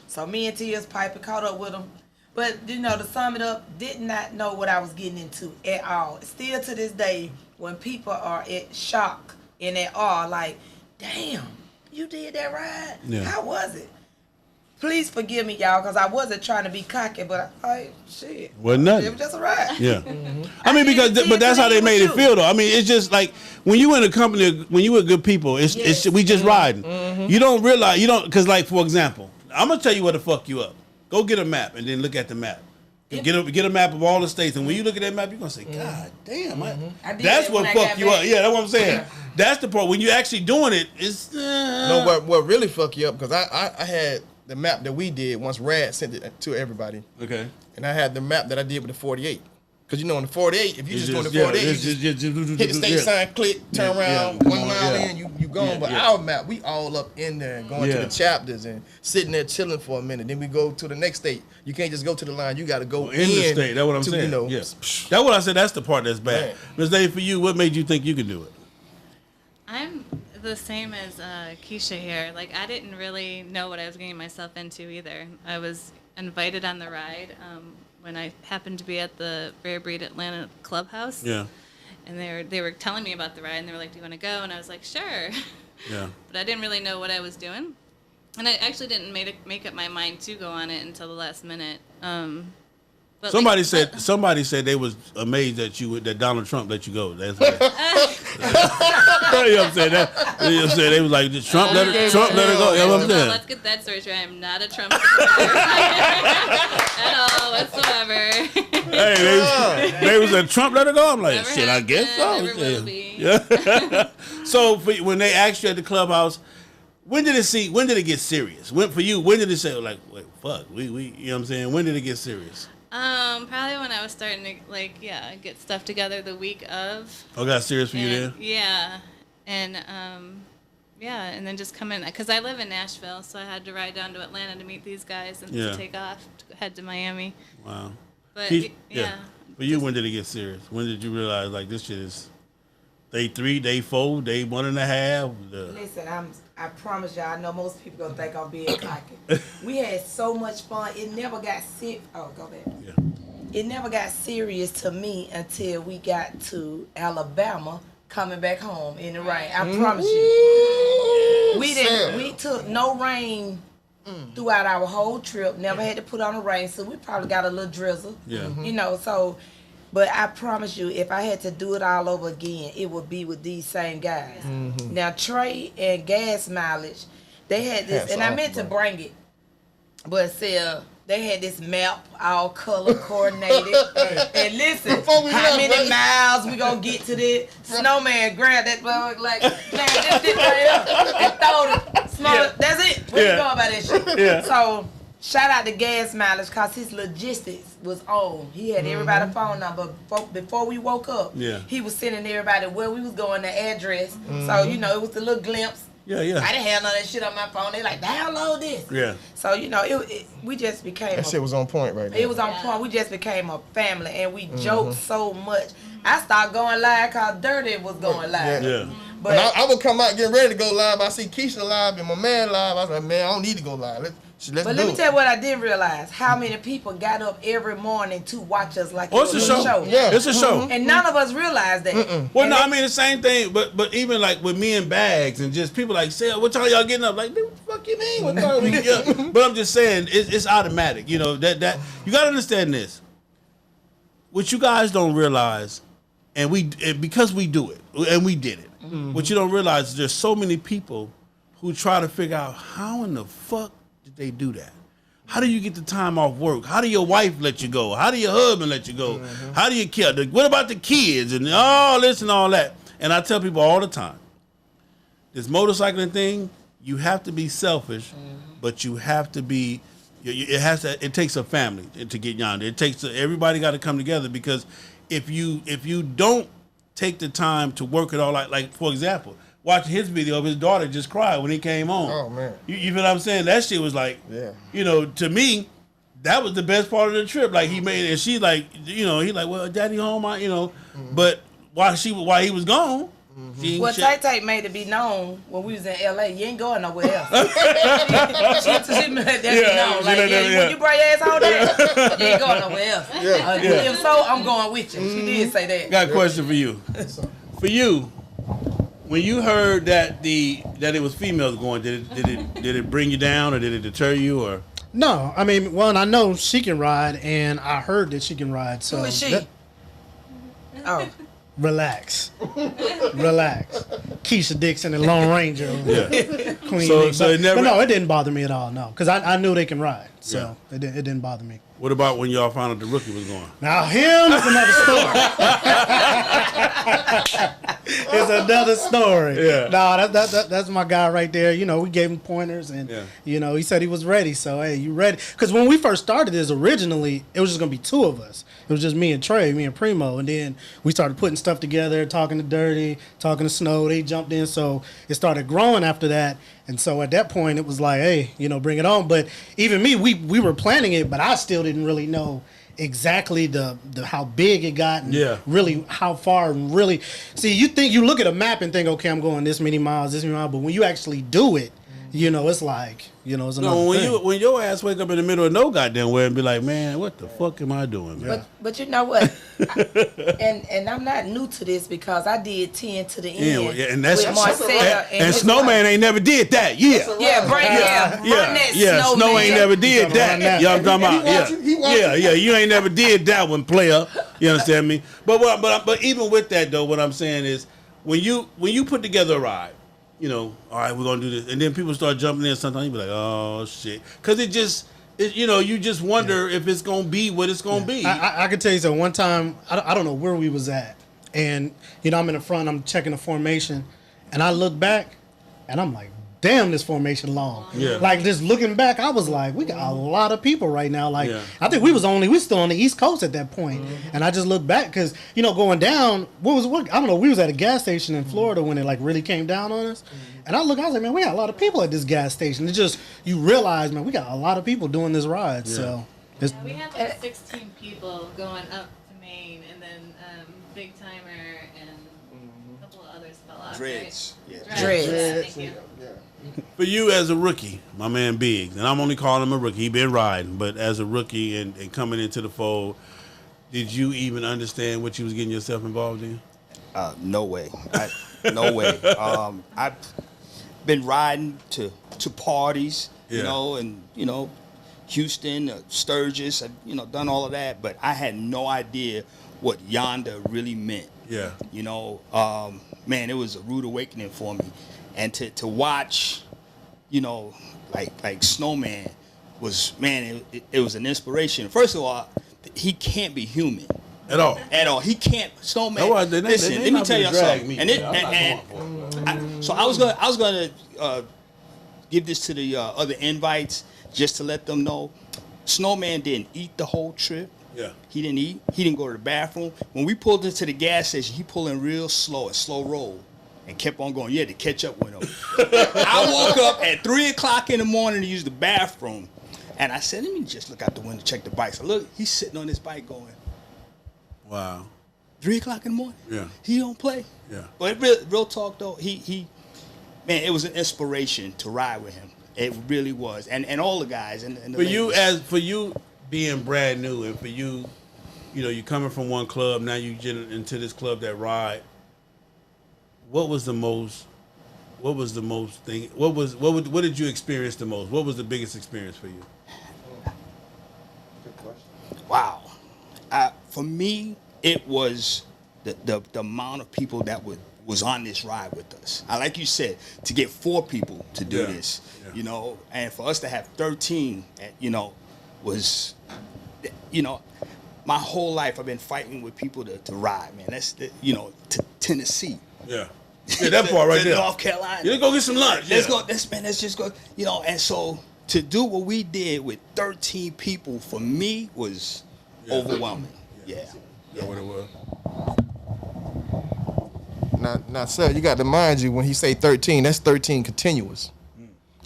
So me and Tears Piper caught up with them. But, to sum it up, did not know what I was getting into at all. Still to this day, when people are at shock and they are like, damn, you did that ride? Yeah. How was it? Please forgive me, y'all, because I wasn't trying to be cocky, but shit. Wasn't nothing. It was just a ride. Yeah. I mean, but that's how they made it feel, though. I mean, it's just like when you in a company, when you with good people, we just riding. Mm-hmm. You don't realize, because like, for example, I'm going to tell you what to fuck you up. Go get a map and then look at the map. Get a map of all the states, and when you look at that map, you're gonna say, "God damn, that's what fucked fuck you up." Yeah, that's what I'm saying. That's the part when you actually doing it. It's no, what really fuck you up because I had the map that we did once Rad sent it to everybody. Okay. And I had the map that I did with the 48. Because in the 48, if you just doing the 48, you just hit the state sign, click, turn around, 1 mile in, you gone. But our map, we all up in there going to the chapters and sitting there chilling for a minute. Then we go to the next state. You can't just go to the line. You got to go in the state. That's what I'm saying. That's what I said. That's the part that's bad. Ms. Dave, for you, what made you think you could do it? I'm the same as Keisha here. Like, I didn't really know what I was getting myself into either. I was invited on the ride when I happened to be at the Rare Breed Atlanta Clubhouse. Yeah. And they were telling me about the ride, and they were like, "Do you want to go?" And I was like, "Sure." Yeah. But I didn't really know what I was doing, and I actually didn't make up my mind to go on it until the last minute. But somebody said they was amazed that Donald Trump let you go. That's what you know what I'm saying? They was like, Trump let her go. You know what I'm saying? Let's get that story straight. I am not a Trump supporter at all whatsoever. Hey, they was a Trump let her go. I'm like, Never shit, I guess so. Never will be. Yeah. So when they asked you at the clubhouse, when did it get serious? When did it say like, wait, fuck, we you know what I'm saying? When did it get serious? Probably when I was starting to get stuff together the week of. Oh, got serious for you then? Yeah, and and then just come in because I live in Nashville, so I had to ride down to Atlanta to meet these guys and to take off to head to Miami. Wow. But For you, when did it get serious? When did you realize like this shit is day 3, day 4, day 1.5? Listen, I promise y'all, I know most people gonna think I'm being cocky. We had so much fun. It never got go back. Yeah. It never got serious to me until we got to Alabama coming back home in the rain. I promise you. We took no rain throughout our whole trip. Never had to put on a rain suit. We probably got a little drizzle. Yeah. So but I promise you, if I had to do it all over again, it would be with these same guys. Now, Trey and Gas Mileage, they had this, and I meant to bring it, but they had this map, all color coordinated. And listen, how many miles we gonna get to this? Snowman grabbed that bug like, man, this shit right here, and throwed it. That's it. We go about that shit. Yeah. So, shout out to Gas Mileage because his logistics was on. He had everybody's phone number. Before we woke up, he was sending everybody where we was going, the address. So, it was a little glimpse. Yeah. I didn't have none of that shit on my phone. They like, download this. Yeah. So, we just became that shit was on point right there. It was on point. We just became a family, and we joked so much. I started going live because Dirty was going live. Yeah. But I would come out getting ready to go live. I see Keisha live and my man live. I was like, man, I don't need to go live. Let's let me tell you what I didn't realize. How many people got up every morning to watch us like it's a show. Yeah. It's a show. And none of us realized that. Well, I mean the same thing, but even like with me and Bags and just people like, say, what time y'all getting up? Like, what the fuck you mean? What time? But I'm just saying, it's automatic. That you gotta understand this. What you guys don't realize, and because we do it, and we did it. What you don't realize is there's so many people who try to figure out how in the fuck did they do that? How do you get the time off work? How do your wife let you go? How do your husband let you go? How do you care? What about the kids and all this and all that? And I tell people all the time, this motorcycling thing, you have to be selfish, but you have to be. It takes a family to get Yonder. Everybody got to come together because if you don't take the time to work it all out, like for example, watching his video of his daughter just cried when he came home. Oh man, you feel what I'm saying? That shit was like, to me, that was the best part of the trip. Like he made it, and she like, he like, well, daddy home, but while he was gone. Well, Tay made it be known when we was in LA. You ain't going nowhere else. she made that be known. Like, when you bring your ass home there, you ain't going nowhere else. If so, I'm going with you. She did say that. Got a question for you. For you, when you heard that it was females going, did it bring you down or did it deter you or? No, I mean, well, I know she can ride, and I heard that she can ride. So who is she? Relax. Keisha Dixon and Lone Ranger. Queen. So it never. But no, it didn't bother me at all. No, because I knew they can ride, so it didn't bother me. What about when y'all found out the rookie was going? Now him is another story. It's another story. Yeah. No, that's my guy right there. You know, we gave him pointers, and you know, he said he was ready. So hey, you ready? Because when we first started this, originally it was just gonna be two of us. It was just me and Trey, me and Primo, and then we started putting stuff together, talking to Dirty, talking to Snow. They jumped in, so it started growing after that. And so at that point, it was like, hey, you know, bring it on. But even me, we were planning it, but I still didn't really know exactly the how big it got and really how far and really. See, you look at a map and think, okay, I'm going this many miles, but when you actually do it, you know, it's like, you know, it's another thing. When your ass wake up in the middle of no goddamn where and be like, man, what the fuck am I doing, man? But you know what? and I'm not new to this because I did 10 to the end. Yeah, and that's with Marcel and Snowman ain't never did that. Yeah. Snow ain't never did that. You know what I'm talking about? Yeah. You ain't never did that one, player. You understand me? But even with that though, what I'm saying is when you put together a ride. You know, all right, we're gonna do this, and then people start jumping in. Sometimes you be like, "Oh shit," because you know, you just wonder if it's gonna be what it's gonna be. I can tell you so. One time, I don't know where we was at, and you know, I'm in the front, I'm checking the formation, and I look back, and I'm like, damn, this formation long. Yeah. Like just looking back, I was like, we got a lot of people right now. Like I think we still on the East Coast at that point. And I just look back because, you know, going down, I don't know, we was at a gas station in Florida when it like really came down on us. And I was like, man, we got a lot of people at this gas station. It's just, you realize, man, we got a lot of people doing this ride. So we had like 16 people going up to Maine, and then Big Timer and a couple of others fell off. Dreads. Right? Yeah. Dreads. Thank you. For you as a rookie, my man Biggs, and I'm only calling him a rookie, he been riding, but as a rookie and coming into the fold, did you even understand what you was getting yourself involved in? No way. No way. I've been riding to parties, you know, and, you know, Houston, Sturgis, I've, you know, done all of that, but I had no idea what Yonder really meant. Yeah. You know, man, it was a rude awakening for me. And to watch, you know, like Snowman was, man, it was an inspiration. First of all, he can't be human. At all. He can't. Snowman. Listen, let me tell you something. So I was gonna give this to the other invites just to let them know. Snowman didn't eat the whole trip. Yeah. He didn't eat. He didn't go to the bathroom. When we pulled into the gas station, he pulled in real slow, a slow roll. And kept on going. You had to catch up with him. I woke up at 3 o'clock in the morning to use the bathroom. And I said, let me just look out the window, check the bike. So look, he's sitting on this bike going, wow. 3 o'clock in the morning? Yeah. He don't play. Yeah. But real talk, though, he man, it was an inspiration to ride with him. It really was. And all the guys. And the for you being brand new, and for you, you know, you coming from one club, now you get into this club that ride. What did you experience the most? What was the biggest experience for you? Good question. Wow. For me, it was the amount of people that was on this ride with us. Like you said, to get 4 people to do this, you know, and for us to have 13, you know, was, you know, my whole life I've been fighting with people to ride, man. That's, you know, to Tennessee. Yeah. Yeah, that part right there. North Carolina. Let's go get some lunch. Let's go. Let's just go. You know, and so to do what we did with 13 people for me was overwhelming. Yeah. That's what it was. Now, sir, you got to mind you when he say 13, that's 13 continuous.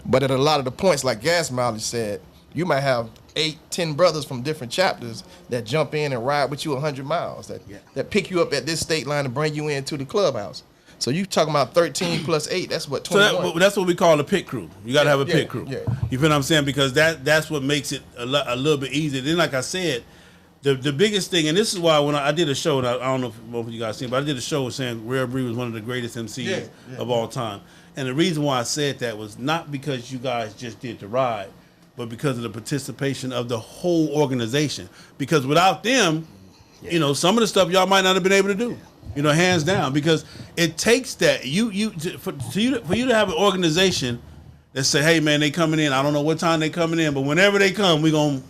But at a lot of the points, like Gas Mileage said, you might have 8, 10 brothers from different chapters that jump in and ride with you 100 miles, that pick you up at this state line and bring you into the clubhouse. So you talking about 13 plus 8, that's what, 21. So that's what we call a pit crew. You got to have a pit crew. Yeah. You feel what I'm saying? Because that's what makes it a little bit easier. Then, like I said, the biggest thing, and this is why when I did a show, and I don't know if both of you guys seen, but I did a show saying Robbery was one of the greatest MCs of all time. And the reason why I said that was not because you guys just did the ride, but because of the participation of the whole organization. Because without them, you know, some of the stuff y'all might not have been able to do. You know, hands down, because it takes that for you to have an organization that say, hey man, they coming in. I don't know what time they coming in, but whenever they come, we gonna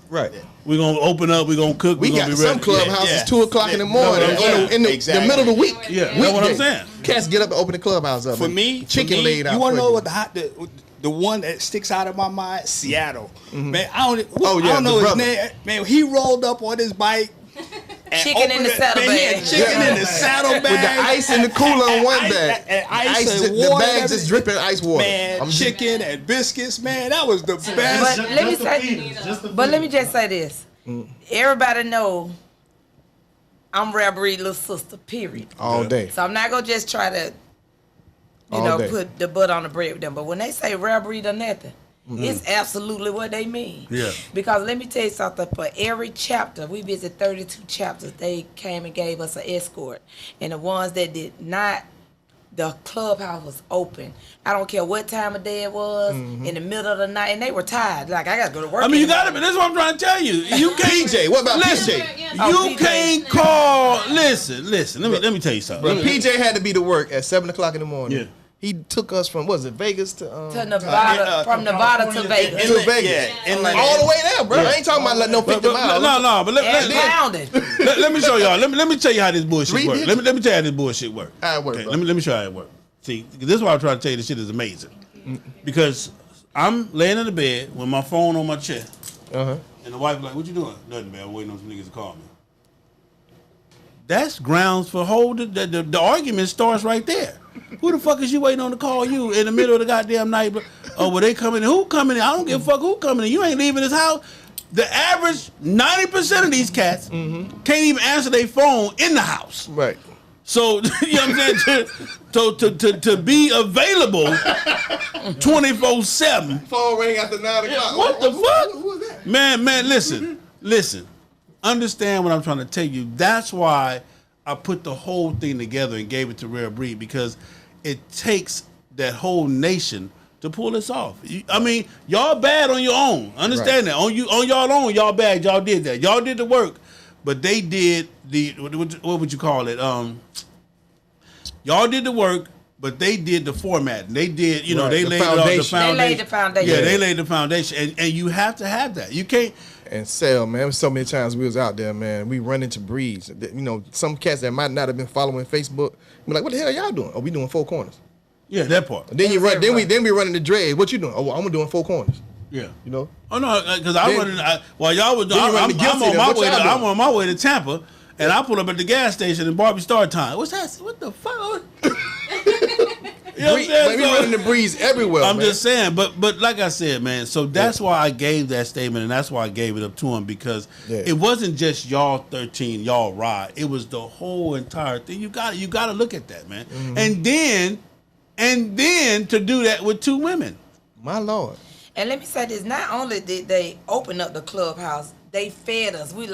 open up, we gonna cook, we gonna got be some ready. clubhouses 2 o'clock in the morning, in the middle of the week. Yeah, that's what I'm saying. Cats get up and open the clubhouse up. For me, laid out. You want to know what the one that sticks out of my mind? Seattle. Man, I don't know his name. Man, he rolled up on his bike. Chicken in the saddlebag. Chicken in the saddlebag. With the ice in the cooler on one bag. And ice and water. The bag just dripping ice water. Man, chicken and biscuits. Man, that was the best. But let me just say this. Everybody know I'm Robbery little sister, period. All day. So I'm not going to just try to, put the butt on the bread with them. But when they say Robbery or nothing, it's absolutely what they mean. Yeah. Because let me tell you something. For every chapter, we visit 32 chapters. They came and gave us an escort. And the ones that did not, the clubhouse was open. I don't care what time of day it was, in the middle of the night, and they were tired. Like, I got to go to work. I mean, you got to, that's what I'm trying to tell you. You can't. PJ, what about listen, PJ? You can't call. Listen. Let me tell you something. Bro, PJ had to be to work at 7 o'clock in the morning. Yeah. He took us from Vegas to Nevada, from Nevada to Vegas. To Vegas, all the way there, bro. I ain't talking about no 50 miles. No, but let me show y'all. Let me tell you how this bullshit works. Let me tell you how this bullshit works. How it works. Okay, let me show you how it works. See, this is why I'm trying to tell you this shit is amazing. Because I'm laying in the bed with my phone on my chest, and the wife like, "What you doing?" Nothing, man. I'm waiting on some niggas to call me. That's grounds for the argument starts right there. Who the fuck is you waiting on to call you in the middle of the goddamn night? Oh, well, they coming in. Who coming in? I don't give a fuck who coming in. You ain't leaving this house. The average 90% of these cats can't even answer their phone in the house. Right. So, you know what I'm saying? To be available 24/7. Phone ring after 9 o'clock. What the fuck? Who was that? Man, listen. Understand what I'm trying to tell you. That's why I put the whole thing together and gave it to Rare Breed, because it takes that whole nation to pull this off. I mean, y'all bad on your own. Understand that. On y'all own, y'all bad. Y'all did that. Y'all did the work, but they did what would you call it? Y'all did the work, but they did the formatting. They did, they laid the foundation. They laid the foundation. Yeah, they laid the foundation, and you have to have that. You can't. And sell, man. So many times we was out there, man. We run into breeds. Some cats that might not have been following Facebook. Be like, what the hell y'all doing? Oh, we doing 4 corners. Yeah, that part. And then you run. Then we running the dread. What you doing? Oh, I'm doing 4 corners. Yeah. Oh no, because I running. While y'all was doing, I'm on my way to Tampa, and I pull up at the gas station and Barbie start time. What's that? What the fuck? You know what I'm saying? We running the breeze everywhere. I'm just saying, but like I said, man. So that's why I gave that statement, and that's why I gave it up to him, because it wasn't just y'all 13, y'all ride. It was the whole entire thing. You got to look at that, man. And then to do that with 2 women. My Lord. And let me say this: not only did they open up the clubhouse, they fed us. We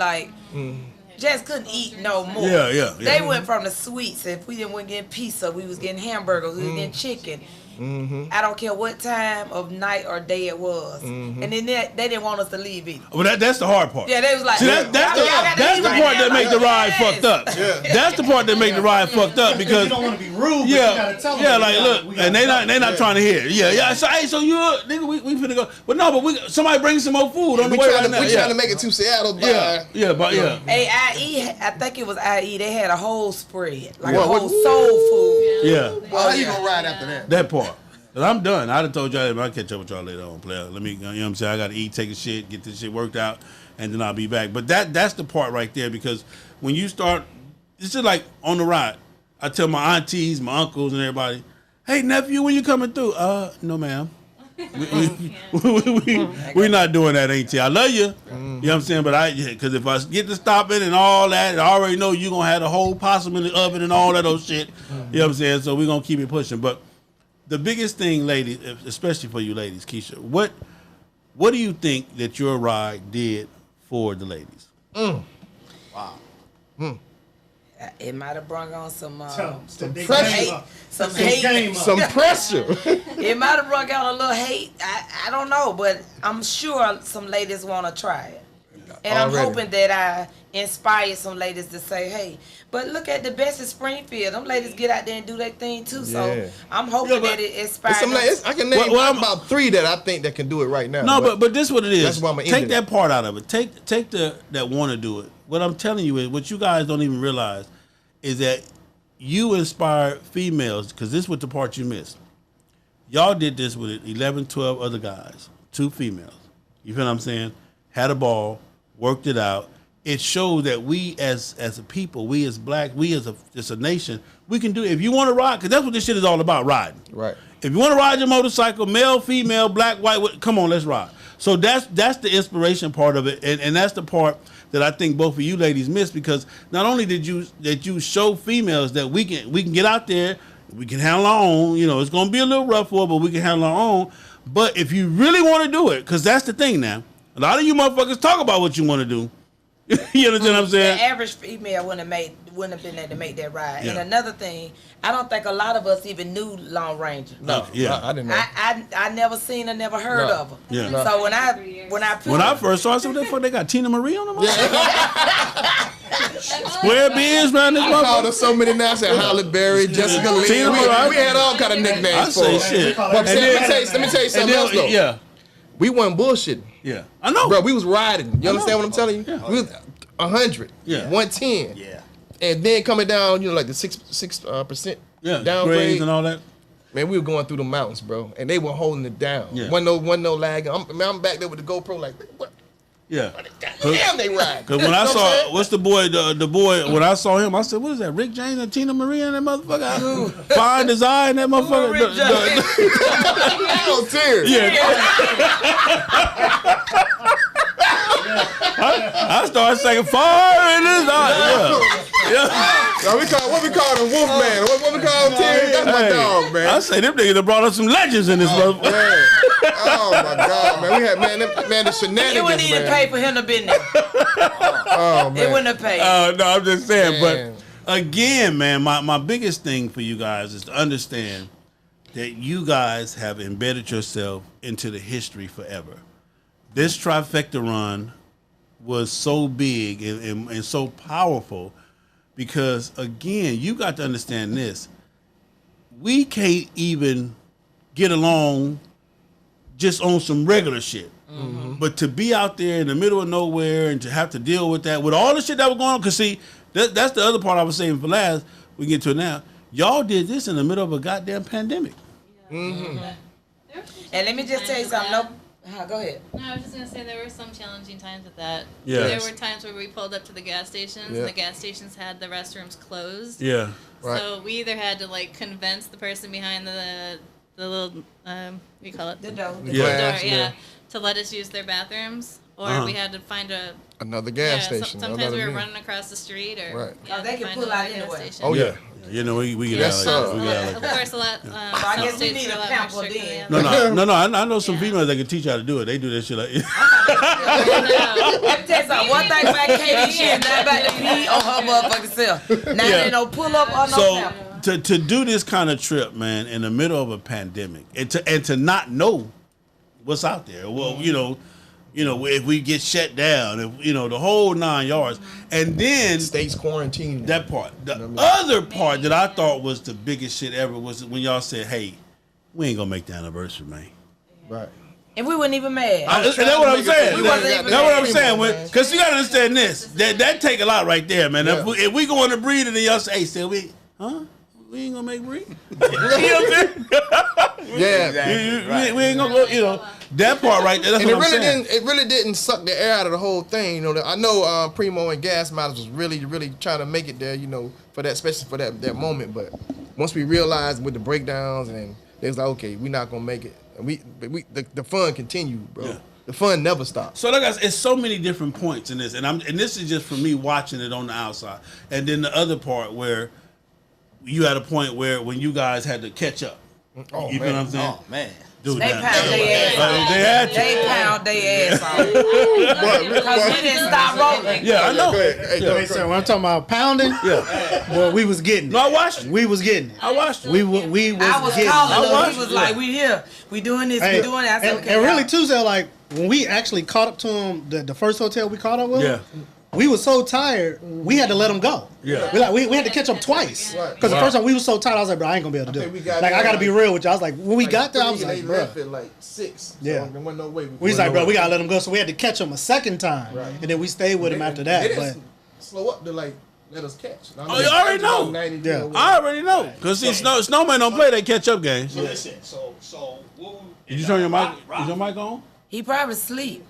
just couldn't eat no more. Yeah. They went from the sweets. If we wasn't getting pizza, we was getting hamburgers, we was getting chicken. I don't care what time of night or day it was. And then they didn't want us to leave either. Well, that's the hard part. Yeah, they was like, see, that's the part that make the ride fucked up. That's the part that make the ride fucked up, because you don't want to be rude. But you gotta tell them. Like look, and they not trying to hear. Yeah. So hey, so you nigga, we finna go. But no, but somebody bring some more food on the way right now. We trying to make it to Seattle. Yeah. Hey, IE, I think it was IE. They had a whole spread, like a whole soul food. Yeah. Well, how you gonna ride after that? That part. But I'm done. I'd have told y'all I'll catch up with y'all later on, player. Let me, you know what I'm saying? I gotta eat, take a shit, get this shit worked out, and then I'll be back. But that's the part right there, because when you start, it's just like on the ride. I tell my aunties, my uncles, and everybody, hey nephew, when you coming through? No ma'am. We're not doing that, ain't you? I love you. You know what I'm saying? But because if I get to stopping and all that, I already know you're gonna have the whole possum in the oven and all that old shit. You know what I'm saying? So we're gonna keep it pushing. But the biggest thing, ladies, especially for you ladies, Keisha, what do you think that your ride did for the ladies? Wow. It might have brought on some pressure. Some hate. Some pressure. It might have brought out a little hate. I don't know, but I'm sure some ladies want to try it. And I'm hoping that I inspire some ladies to say, hey, but look at the best in Springfield. Them ladies get out there and do their thing too. So I'm hoping that it inspires. I can name about 3 that I think that can do it right now. No, but this is what it is. That's why I'm take that part out of it. Take that want to do it. What I'm telling you is, what you guys don't even realize is that you inspire females, because this was the part you missed. Y'all did this with 11, 12 other guys, 2 females. You feel what I'm saying? Had a ball, worked it out. It shows that we as a people, we as black, we as a nation, we can do it. If you want to ride, because that's what this shit is all about, riding. Right. If you want to ride your motorcycle, male, female, black, white, come on, let's ride. So that's the inspiration part of it, and that's the part that I think both of you ladies missed, because not only did you show females that we can get out there, we can handle our own. You know, it's gonna be a little rough for, but we can handle our own. But if you really want to do it, because that's the thing now, a lot of you motherfuckers talk about what you want to do. You understand what I'm saying? The average female wouldn't have been there to make that ride. Yeah. And another thing, I don't think a lot of us even knew Long Ranger. No, I didn't know. I never seen her, never heard of her. Yeah. So when I first saw her, I said, what the fuck they got Tina Marie on them? Square beers around this motherfucker. I called her so many now. I said Holly Berry, Jessica Lee. We had all kind of nicknames for her. I say shit. But let me tell you something else though. Yeah. We wasn't bullshitting. Yeah. I know. Bro, we was riding. You understand what I'm telling you? Yeah. We was 100. Yeah. 110. Yeah. And then coming down, like the 6% downgrade grades and all that. Man, we were going through the mountains, bro, and they were holding it down. Yeah. Wasn't no lag. I'm back there with the GoPro, like, what? Yeah. Damn, they ride. Because when I saw, what's the boy, the boy, when I saw him, I said, what is that, Rick James and Tina Marie and that motherfucker? Fine design, that motherfucker. Rick James. Oh, tears. I started saying, fire in his eye. Yeah. Now what we call him, Wolfman. What we call him, Tears? That's my dog, man. I say them niggas that brought us some legends in this motherfucker. Man. Oh my God, man. We had the shenanigans. You wouldn't even pay for him to been there. Oh man. They wouldn't have paid. No, I'm just saying. Man. But again, man, my biggest thing for you guys is to understand that you guys have embedded yourself into the history forever. This trifecta run was so big and so powerful because, again, you got to understand this. We can't even get along just on some regular shit. Mm-hmm. But to be out there in the middle of nowhere and to have to deal with that, with all the shit that was going on, because see, that's the other part I was saying for last, we get to it now. Y'all did this in the middle of a goddamn pandemic. Yeah. Mm-hmm. And let me just tell you something. Go ahead. No, I was just going to say there were some challenging times with that. Yeah. There were times where we pulled up to the gas stations and the gas stations had the restrooms closed. Yeah. Right. So we either had to like convince the person behind the little, what do you call it? The door. The door, to let us use their bathrooms. Or we had to find another gas station. Sometimes we were running across the street or they can pull out anywhere. Oh yeah. You know, we get yes, out. Of course, a lot. So I guess we need a pamphlet then. No. I know some females that can teach how to do it. They do that shit like. Let me tell you something. One thing about Katie, she is not about to pee on her motherfucking self. Now they don't pull up on no pamphlet. To do this kind of trip, man, in the middle of a pandemic, and to not know what's out there. Well, you know, if we get shut down, if the whole 9 yards, and then states quarantine. That part. The other part that I thought was the biggest shit ever was when y'all said, "Hey, we ain't gonna make the anniversary, man." Right. And we weren't even mad. That's what I'm saying. That's what I'm saying. Because you gotta understand this. That take a lot right there, man. Yeah. If we go on to breed and then y'all say, "Hey, still we ain't gonna make breed." You know what I'm saying? Yeah. We ain't gonna go. That part right there. That's and what I'm saying. It really didn't suck the air out of the whole thing. I know Primo and Gas Miles was really trying to make it there. For that, especially for that moment. But once we realized with the breakdowns, and they was like, okay, we're not gonna make it. And the fun continued, bro. Yeah. The fun never stopped. So like I said, it's so many different points in this, and this is just for me watching it on the outside. And then the other part where you had a point where when you guys had to catch up. Oh, you man. know what I'm saying? Oh man. Dude, They pound their ass off. They had to. They pound their ass off. Because we didn't stop rolling. Yeah, I know. Hey, so when I'm talking about pounding, boy, we was getting it. No, I watched it. We was getting it. I watched it. We was I was getting calling it. him. He was like, we here. We doing this. Hey, We doing that. I said, okay. and really, Tuesday, like, when we actually caught up to him, the first hotel we caught up with him, we was so tired, we had to let him go. Yeah. We had to catch up twice. Right. Because the first time we was so tired, I was like, bro, I ain't going to be able to do it. Like, I got to be real with you. I was like, when we got there, I was like, they bro. left at like 6. Yeah. So there wasn't no way. We was like, bro, we got to let him go. So we had to catch him a second time. Right. And then we stayed with him after that. They But didn't slow up to like let us catch. Oh, you already know. Yeah. I already know. Because see, Snowman don't play that catch-up games. So listen, so Did you turn your mic? Is your mic on? He probably sleep.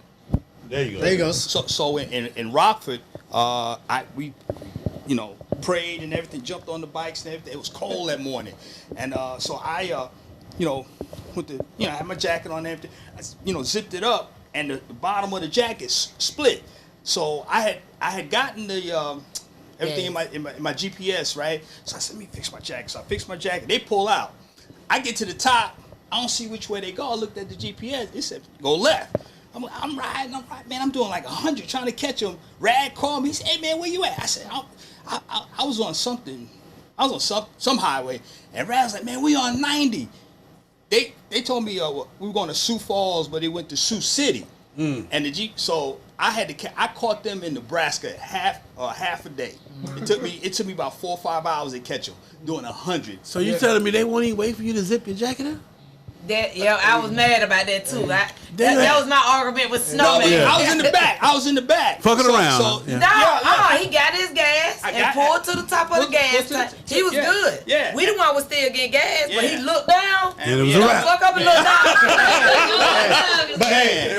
There you go. there you go. So in Rockford, we prayed and everything, jumped on the bikes and everything. It was cold that morning, and so I with the I had my jacket on and everything. I, zipped it up, and the bottom of the jacket split. So I had gotten the everything in my GPS, right? So I said, let me fix my jacket. So I fixed my jacket. They pull out. I get to the top. I don't see which way they go. I looked at the GPS. It said go left. I'm riding, man. I'm doing like 100 trying to catch him. Rad called me. He said, hey, man, where you at? I said, I was on something. I was on some highway. And Rad was like, man, we on 90. They told me we were going to Sioux Falls, but they went to Sioux City. And so I caught them in Nebraska half a day. It took me about 4 or 5 hours to catch them doing 100. So you telling me they won't even wait for you to zip your jacket up? I was mad about that too. That was my argument with Snowman. I was in the back. Fucking around. He got his gas and pulled to the top of the gas tank. He was good. Yeah. We the one was still getting gas, but he looked down. And it was a wrap. Fuck up and look down.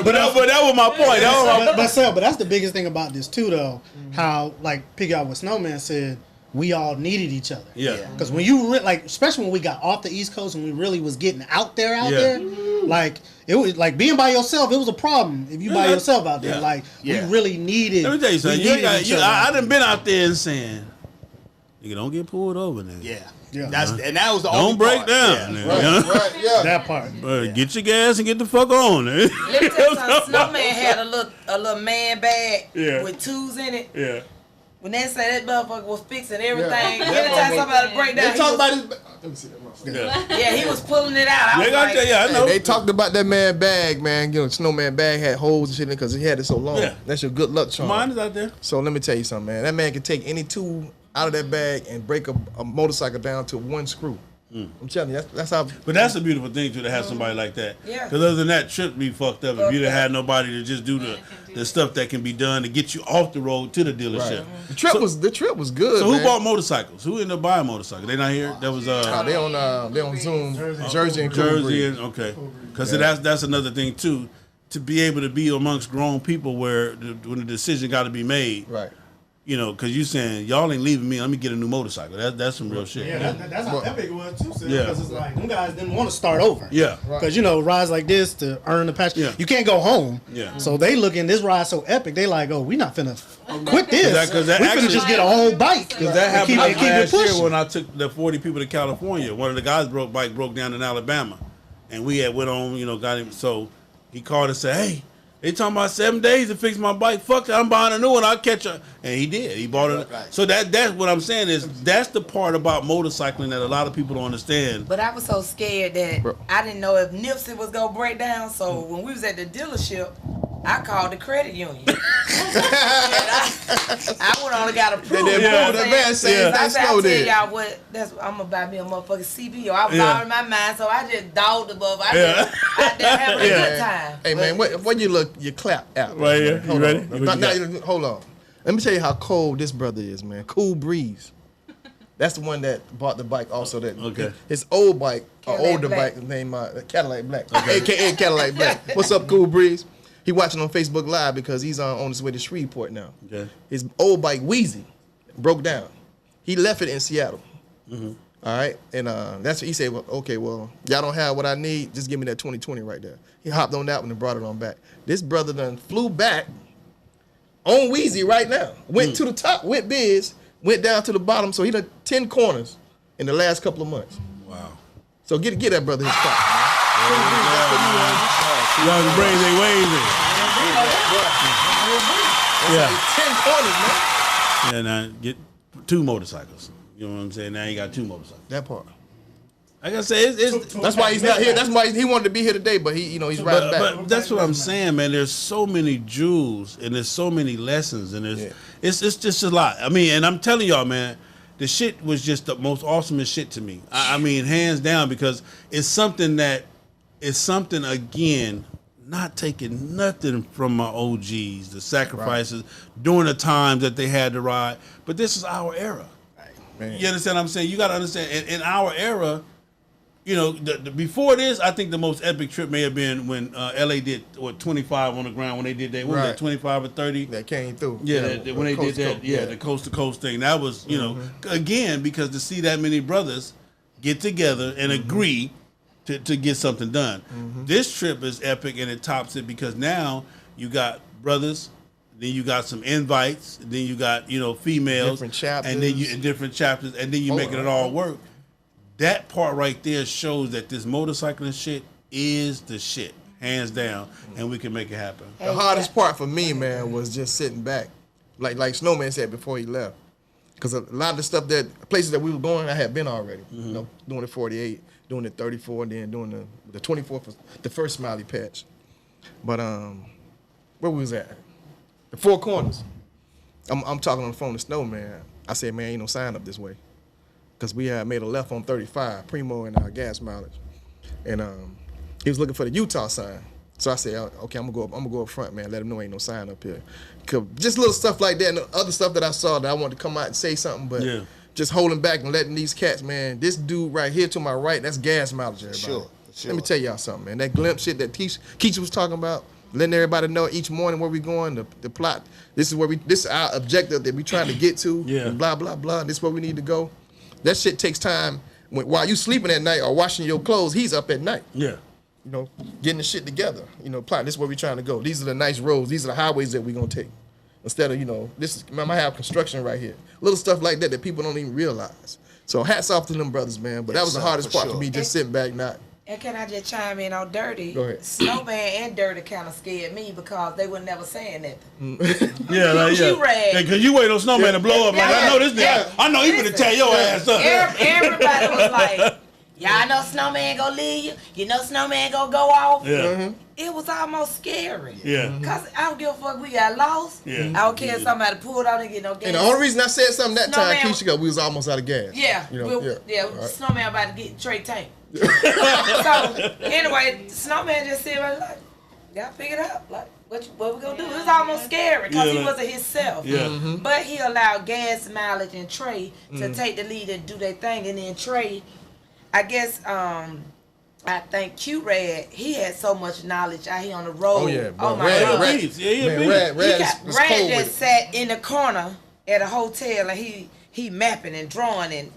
But that was my point. But that's the biggest thing about this too, though. How, like, pick out what Snowman said, we all needed each other. Yeah. Because when you especially when we got off the East Coast and we really was getting out there, like it was like being by yourself. It was a problem if you by yourself out there. Like we really needed. Let me tell you something. I done been out there and saying, Nigga, don't get pulled over now. Yeah. Yeah. And that was the Don't only break part. down. Yeah. Nigga. Right, yeah. That part. But get your gas and get the fuck on. Let me tell you something. Snowman had a little man bag with tools in it. Yeah. When they say that motherfucker was fixing everything, Yeah. anytime somebody break down, They talk about his. Let me see that motherfucker. yeah, he was pulling it out. I was like, I know. They talked about that man bag, man. You know, Snowman bag had holes and shit in it because he had it so long. Yeah. That's your good luck charm. Mine is out there. So let me tell you something, man. That man can take any tool out of that bag and break a motorcycle down to one screw. I'm telling you, that's how. But that's a beautiful thing too to have somebody like that. Yeah. Because other than that, trip be fucked up if you didn't have nobody to just do the stuff that can be done to get you off the road to the dealership. Right. The trip was good. So who man. bought motorcycles? Who ended up buying motorcycles? They not here. That was They on Zoom, Jersey and Jersey Jersey. and okay. Because that's another thing too, to be able to be amongst grown people where when the decision got to be made. Right. You know, because you saying y'all ain't leaving me. Let me get a new motorcycle. That's some real shit. Yeah, that's how epic it was too. Yeah. Because it's like them guys didn't want to start over. Yeah. Because rides like this to earn the patch, Yeah. you can't go home. Yeah. So they looking this ride so epic. They like, we not finna quit this. 'Cause that we actually- finna just get a whole bike. Because that happened and keep it last year pushing. when I took the 40 people to California. One of the guys' bike broke down in Alabama, and we had went on, got him. So he called and said, "Hey, they talking about 7 days to fix my bike. Fuck it, I'm buying a new one. I'll catch her." And he did. He bought it. Right. So that's what I'm saying is that's the part about motorcycling that a lot of people don't understand. but I was so scared that I didn't know if Nipsey was gonna break down. So when we was at the dealership, I called the credit union. I went on and got approved. They pulled that man saying I that said, slow I'll tell did. y'all what, I'm gonna buy me a motherfucking CBO. I was Yeah. out of my mind, so I just dogged above. I Yeah. just having a good time. Hey man, when you look, you clap out. Right here. You Hold ready? on. What you got? Hold on. Let me tell you how cold this brother is, man. Cool breeze. That's the one that bought the bike also. Okay. His old bike, Cadillac older Black. bike, named Cadillac Black, AKA Cadillac Black. What's up, Cool Breeze? He watching on Facebook Live because he's on his way to Shreveport now. Okay. His old bike, Wheezy, broke down. He left it in Seattle. Mm-hmm. All right, and that's what he said. Well, okay, y'all don't have what I need. Just give me that 2020 right there. He hopped on that one and brought it on back. This brother done flew back on Wheezy right now. Went to the top, went biz, went down to the bottom. So he done 10 corners in the last couple of months. Wow. So get that brother his spot. Young brains ain't waving. Yeah. 10 corners, man. Yeah, now get 2 motorcycles. You know what I'm saying? Now you got 2 motorcycles. That part. Like I said, it's that's why he's not here. That's why he wanted to be here today, but he's riding back. But that's what I'm saying, man. There's so many jewels and there's so many lessons and it's just a lot. I mean, and I'm telling y'all, man, the shit was just the most awesomest shit to me. I mean, hands down, because it's something again, not taking nothing from my OGs, the sacrifices during the times that they had to ride. But this is our era. Right. You understand what I'm saying? You got to understand, in our era, you know, before this, I think the most epic trip may have been when LA did 25 on the ground when they did that. What was that, 25 or 30? That came through. Yeah, when they did that. Yeah, the coast to coast thing. That was, you know, again, because to see that many brothers get together and agree to get something done. This trip is epic and it tops it because now you got brothers, then you got some invites, then you got, you know, females, different chapters, and then you in different chapters, and then you making it all work. That part right there shows that this motorcycling shit is the shit, hands down, and we can make it happen. The hardest part for me, man, was just sitting back, like Snowman said before he left, because a lot of the stuff places that we were going, I had been already. You know, doing the 48, doing the 34, and then doing the 24 for the first Smiley Patch. But where we was at? The Four Corners. I'm talking on the phone to Snowman. I said, man, ain't no sign up this way. Because we had made a left on 35, Primo and our gas mileage. And he was looking for the Utah sign. So I said, okay, I'm gonna go up front, man, let him know ain't no sign up here. Just little stuff like that and other stuff that I saw that I wanted to come out and say something, but just holding back and letting these cats, man, this dude right here to my right, that's gas mileage, everybody. Sure. Let me tell y'all something, man. That glimpse shit that Keisha was talking about, letting everybody know each morning where we going, the plot. This is our objective that we trying to get to. And blah, blah, blah. This is where we need to go. That shit takes time. While you sleeping at night or washing your clothes, he's up at night. Yeah. You know, getting the shit together. You know, plot. This is where we trying to go. These are the nice roads. These are the highways that we gonna take. Instead of, you know, I might have construction right here. Little stuff like that people don't even realize. So hats off to them brothers, man. But that was the hardest part for me, just sitting back, not. And can I just chime in on Dirty? Go ahead. Snowman and Dirty kind of scared me because they were never saying nothing. Because you wait on Snowman to blow up. Like, I know this nigga. I know he finna tear your ass up. Everybody was like, y'all know Snowman gonna leave you. You know Snowman gonna go off. Yeah. It was almost scary. Yeah. Cause I don't give a fuck. We got lost. I don't care if somebody pulled out and get no gas. And the only reason I said something that Snowman, time, Keisha, we was almost out of gas. Yeah. You know, Right. Snowman about to get Trey Tank. So anyway, Snowman just said, like, y'all figure it out. Like, what we gonna do? It was almost scary because he wasn't himself. But he allowed gas mileage and Trey to take the lead and do their thing. And then Trey, I guess, I think Q-Rad, he had so much knowledge out here on the road. Oh, yeah. Oh, my God. Rad just sat in the corner at a hotel and he mapping and drawing and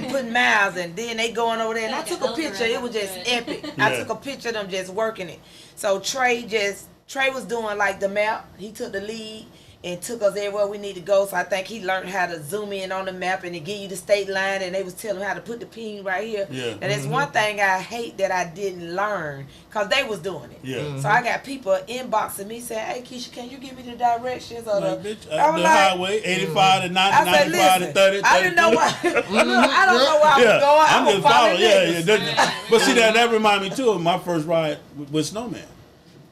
putting miles, and then they going over there. And I took a picture. It was just epic. I took a picture of them just working it. So Trey was doing like the map. He took the lead and took us everywhere we need to go. So I think he learned how to zoom in on the map and to give you the state line, and they was telling him how to put the pin right here. And it's one thing I hate that I didn't learn because they was doing it. So I got people inboxing me saying, hey, Keisha, can you give me the directions of the highway, 85 to 90, 95 to 30. I didn't know why. I don't know where I was going. I'm just following. But see, that reminded me too of my first ride with Snowman.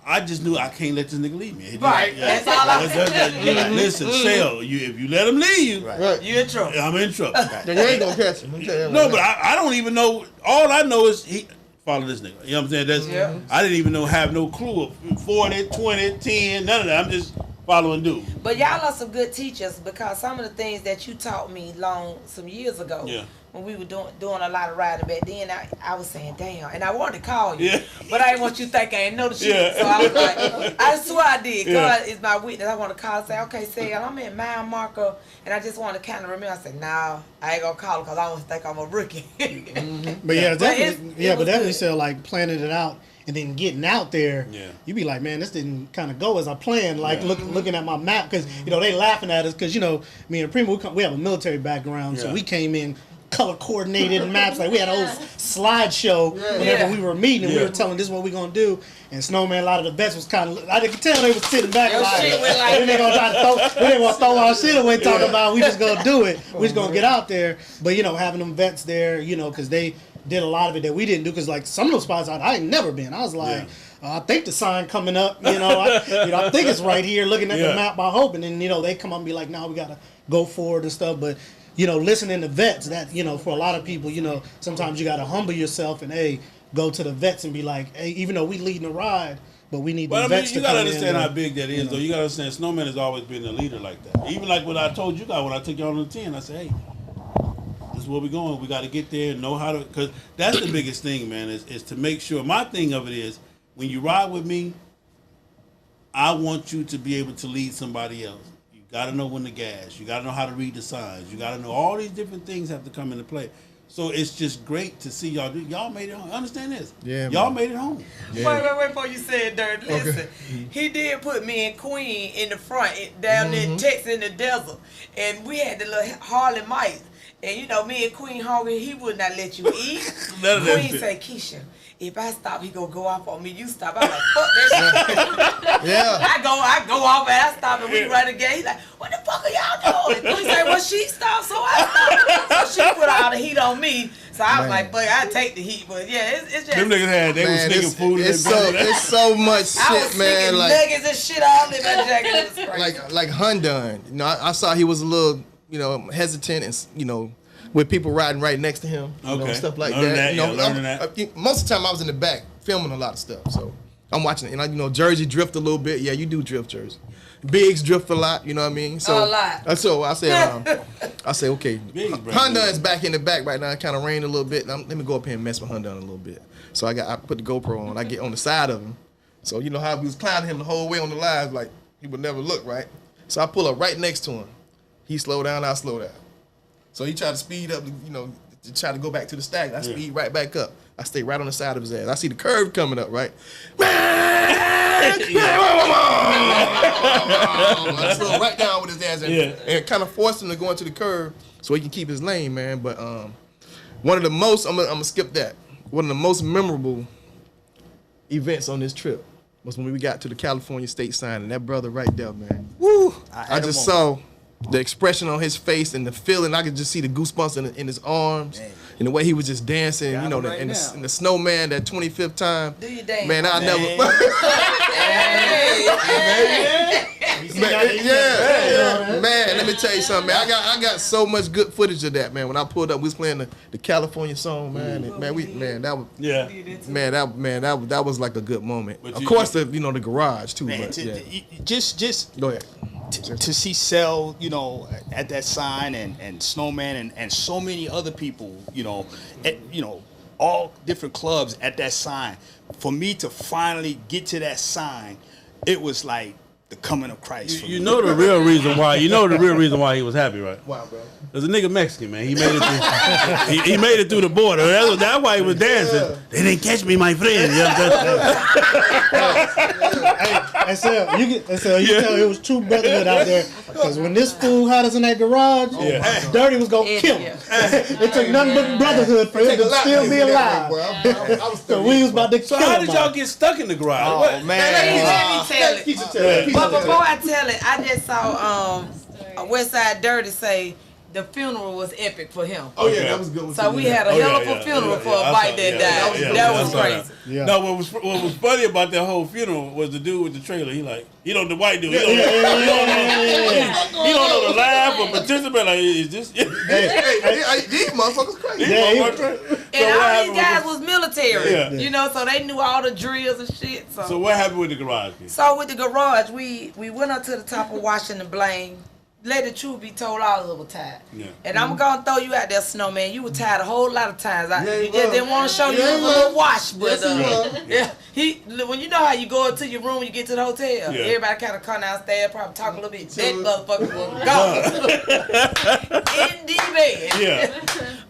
I just knew I can't let this nigga leave me. Right. That's all I said. Listen, Shell, if you let him leave you, you're in trouble. I'm in trouble. Then you ain't gonna catch him. No, but I don't even know. All I know is he follow this nigga. You know what I'm saying? I didn't even have no clue of 40, 20, 10, none of that. I'm just following dude. But y'all are some good teachers because some of the things that you taught me some years ago. When we were doing a lot of riding back then, I was saying, damn, and I wanted to call you, but I didn't want you to think I ain't know the shit. So I was like, I swear I did. God is my witness. I want to call and say, okay, say, I'm in mile marker, and I just want to kind of remember. I said, nah, I ain't gonna call him because I don't think I'm a rookie. But yeah, definitely still like planning it out. And then getting out there, you be like, man, this didn't kind of go as I planned. Like looking at my map, because you know they laughing at us because you know me and Primo we have a military background, so we came in color coordinated maps. Like we had a whole slideshow whenever we were meeting, and we were telling this is what we're gonna do. And Snowman, a lot of the vets was kind of, I could tell they was sitting back like, we ain't gonna try to throw, we ain't gonna throw our shit away talking about we just gonna do it. We just gonna get out there. But having them vets there, because they did a lot of it that we didn't do. Because like some of those spots I ain't never been. I was like, I think the sign coming up. I think it's right here. Looking at the map by hope, and then they come up and be like, no, we gotta go forward and stuff. But listening to vets, that for a lot of people, sometimes you gotta humble yourself and go to the vets and be like, hey, even though we leading the ride, but we need the vets to come in. You gotta understand how big that is, though. You gotta understand Snowman has always been a leader like that. Even like what I told you guys when I took y'all on the 10, I said, hey, this is where we're going. We got to get there and know how to, because that's the biggest thing, man, is to make sure. My thing of it is, when you ride with me, I want you to be able to lead somebody else. You got to know when to gas. You got to know how to read the signs. You got to know all these different things have to come into play. So it's just great to see y'all do. Y'all made it home. Understand this? Yeah, y'all made it home. Yeah. Wait before you say it, Dirt. Listen, he did put me and Queen in the front down there in Texas in the desert, and we had the little Harley mice. And me and Queen hungry, he would not let you eat. Queen say, Keisha, if I stop, he gonna go off on me. You stop. I'm like, fuck that shit. I go off and I stop and we run again. He's like, what the fuck are y'all doing? Queen say, well, she stopped, so I stopped. So she put all the heat on me. So I was like, fuck, I take the heat. But it's just. Them niggas they was sneaking food in It's so much shit, I was man. Like nuggets and shit all in my jacket. It was crazy. Like Hyundai. I saw he was a little, hesitant and, with people riding right next to him, stuff like that. Most of the time I was in the back filming a lot of stuff, so I'm watching it. And Jersey drift a little bit. Yeah, you do drift, Jersey. Biggs drift a lot. You know what I mean? So a lot. So I say, okay. Honda is back in the back right now. It kind of rained a little bit. Let me go up here and mess with Honda a little bit. So I put the GoPro on. I get on the side of him. So you know how we was clowning him the whole way on the live, like he would never look right. So I pull up right next to him. He slow down. I slow down. So he tried to speed up, to try to go back to the stack. I speed right back up. I stay right on the side of his ass. I see the curve coming up, right? I slow right down with his ass and kind of forced him to go into the curve so he can keep his lane, man. But one of the most, I'm gonna skip that. One of the most memorable events on this trip was when we got to the California state sign, and that brother right there, man. Woo! I just saw the expression on his face and the feeling. I could just see the goosebumps in his arms, and the way he was just dancing. The Snowman, that 25th time. Do you dance? Man, I never. Man, let me tell you something, man. I got so much good footage of that, man. When I pulled up, we was playing the California song, man. That was like a good moment. Of course, the garage too. Man, but just go ahead. To see Cell, at that sign, and Snowman, and so many other people, all different clubs at that sign. For me to finally get to that sign, it was like the coming of Christ. You know the real reason why. You know the real reason why he was happy, right? Wow, bro. There's a nigga Mexican, man. He made it through. he made it through the border. That's why he was dancing. Yeah. They didn't catch me, my friend. You Hey, so you tell it was true brotherhood out there. Because when this fool had us in that garage, Dirty was gonna kill him. It took nothing but brotherhood for him to still be alive. So we was about to kill him. So how did y'all get stuck in the garage? Oh man! Let me tell it. But before I tell it, I just saw Westside Dirty say the funeral was epic for him. Oh yeah, that was good. So we had a hell of a funeral for a bite that died. That was crazy. Yeah. No, what was funny about that whole funeral was the dude with the trailer. He the white dude. He don't know to laugh or participate. Like, is this? These motherfuckers crazy. And all these guys was military. So they knew all the drills and shit. So what happened with the garage? So with the garage, we went up to the top of Washington Blaine. Let the truth be told, all of us were tired. Yeah. And I'm going to throw you out there, Snowman. You were tired a whole lot of times. You just didn't want to show you a little wash, but when you know how you go into your room when you get to the hotel, everybody kind of come downstairs, probably talk a little bit. That motherfucker was gone. In the bed. Yeah.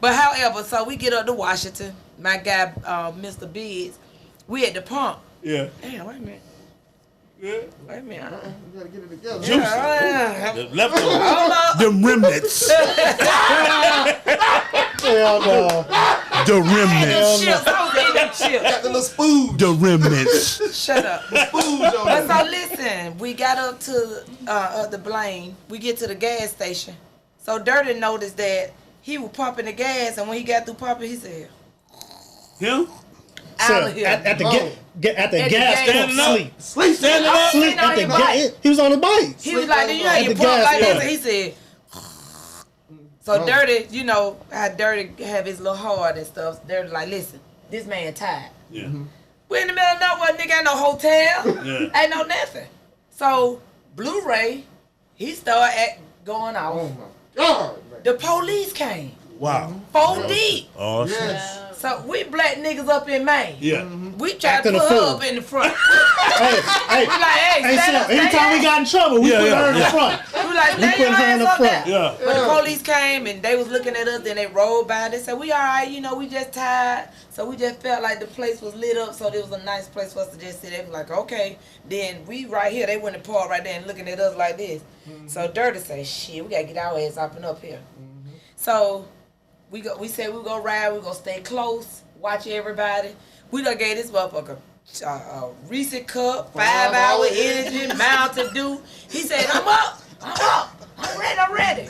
But however, so we get up to Washington. My guy, Mr. Biggs, we at the pump. Yeah. Damn, wait a minute. Yeah. Wait a minute. You gotta get it together. The leftovers. Them remnants. Hell no. The remnants. Chips. I was eating chips. Got the little spoon. The remnants. Shut up. Spoons on But there. so listen, we got up to the Blaine. We get to the gas station. So Dirty noticed that he was pumping the gas, and when he got through pumping, he said, Him? out of here. At the gas gas station, Sleep standing up. sleep at the gas. He was on the bike. He was like, you know, At you the pump gas like this, station. and he said, so Dirty, you know, how Dirty have his little heart and stuff. Dirty like, listen, this man tired. Yeah. We in the middle of nowhere, nigga, ain't no hotel, Yeah. ain't no nothing. So Blu-ray, he started going off. Oh my God, man. The police came, Wow. 4 deep. Oh, shit. Yes. So we black niggas up in Maine. Yeah. We tried Acting to a put her fool. up in the front. Hey, We like, hey, stand up, anytime we got in trouble, we Yeah, put her in the yeah. front. We like, We stand put your her in ass the up front. there. Yeah. But the police came and they was looking at us, then they rolled by. They said, we all right, you know, we just tired. So we just felt like the place was lit up, so it was a nice place for us to just sit. They was like, okay. Then we right here, they went to park right there and looking at us like this. So Dirty say, shit, we got to get our ass up and up here. So we said we gonna ride, we gonna stay close, watch everybody. We done gave this motherfucker a Reese cup, 5 hour energy, Mountain Dew. He said, I'm up, I'm ready.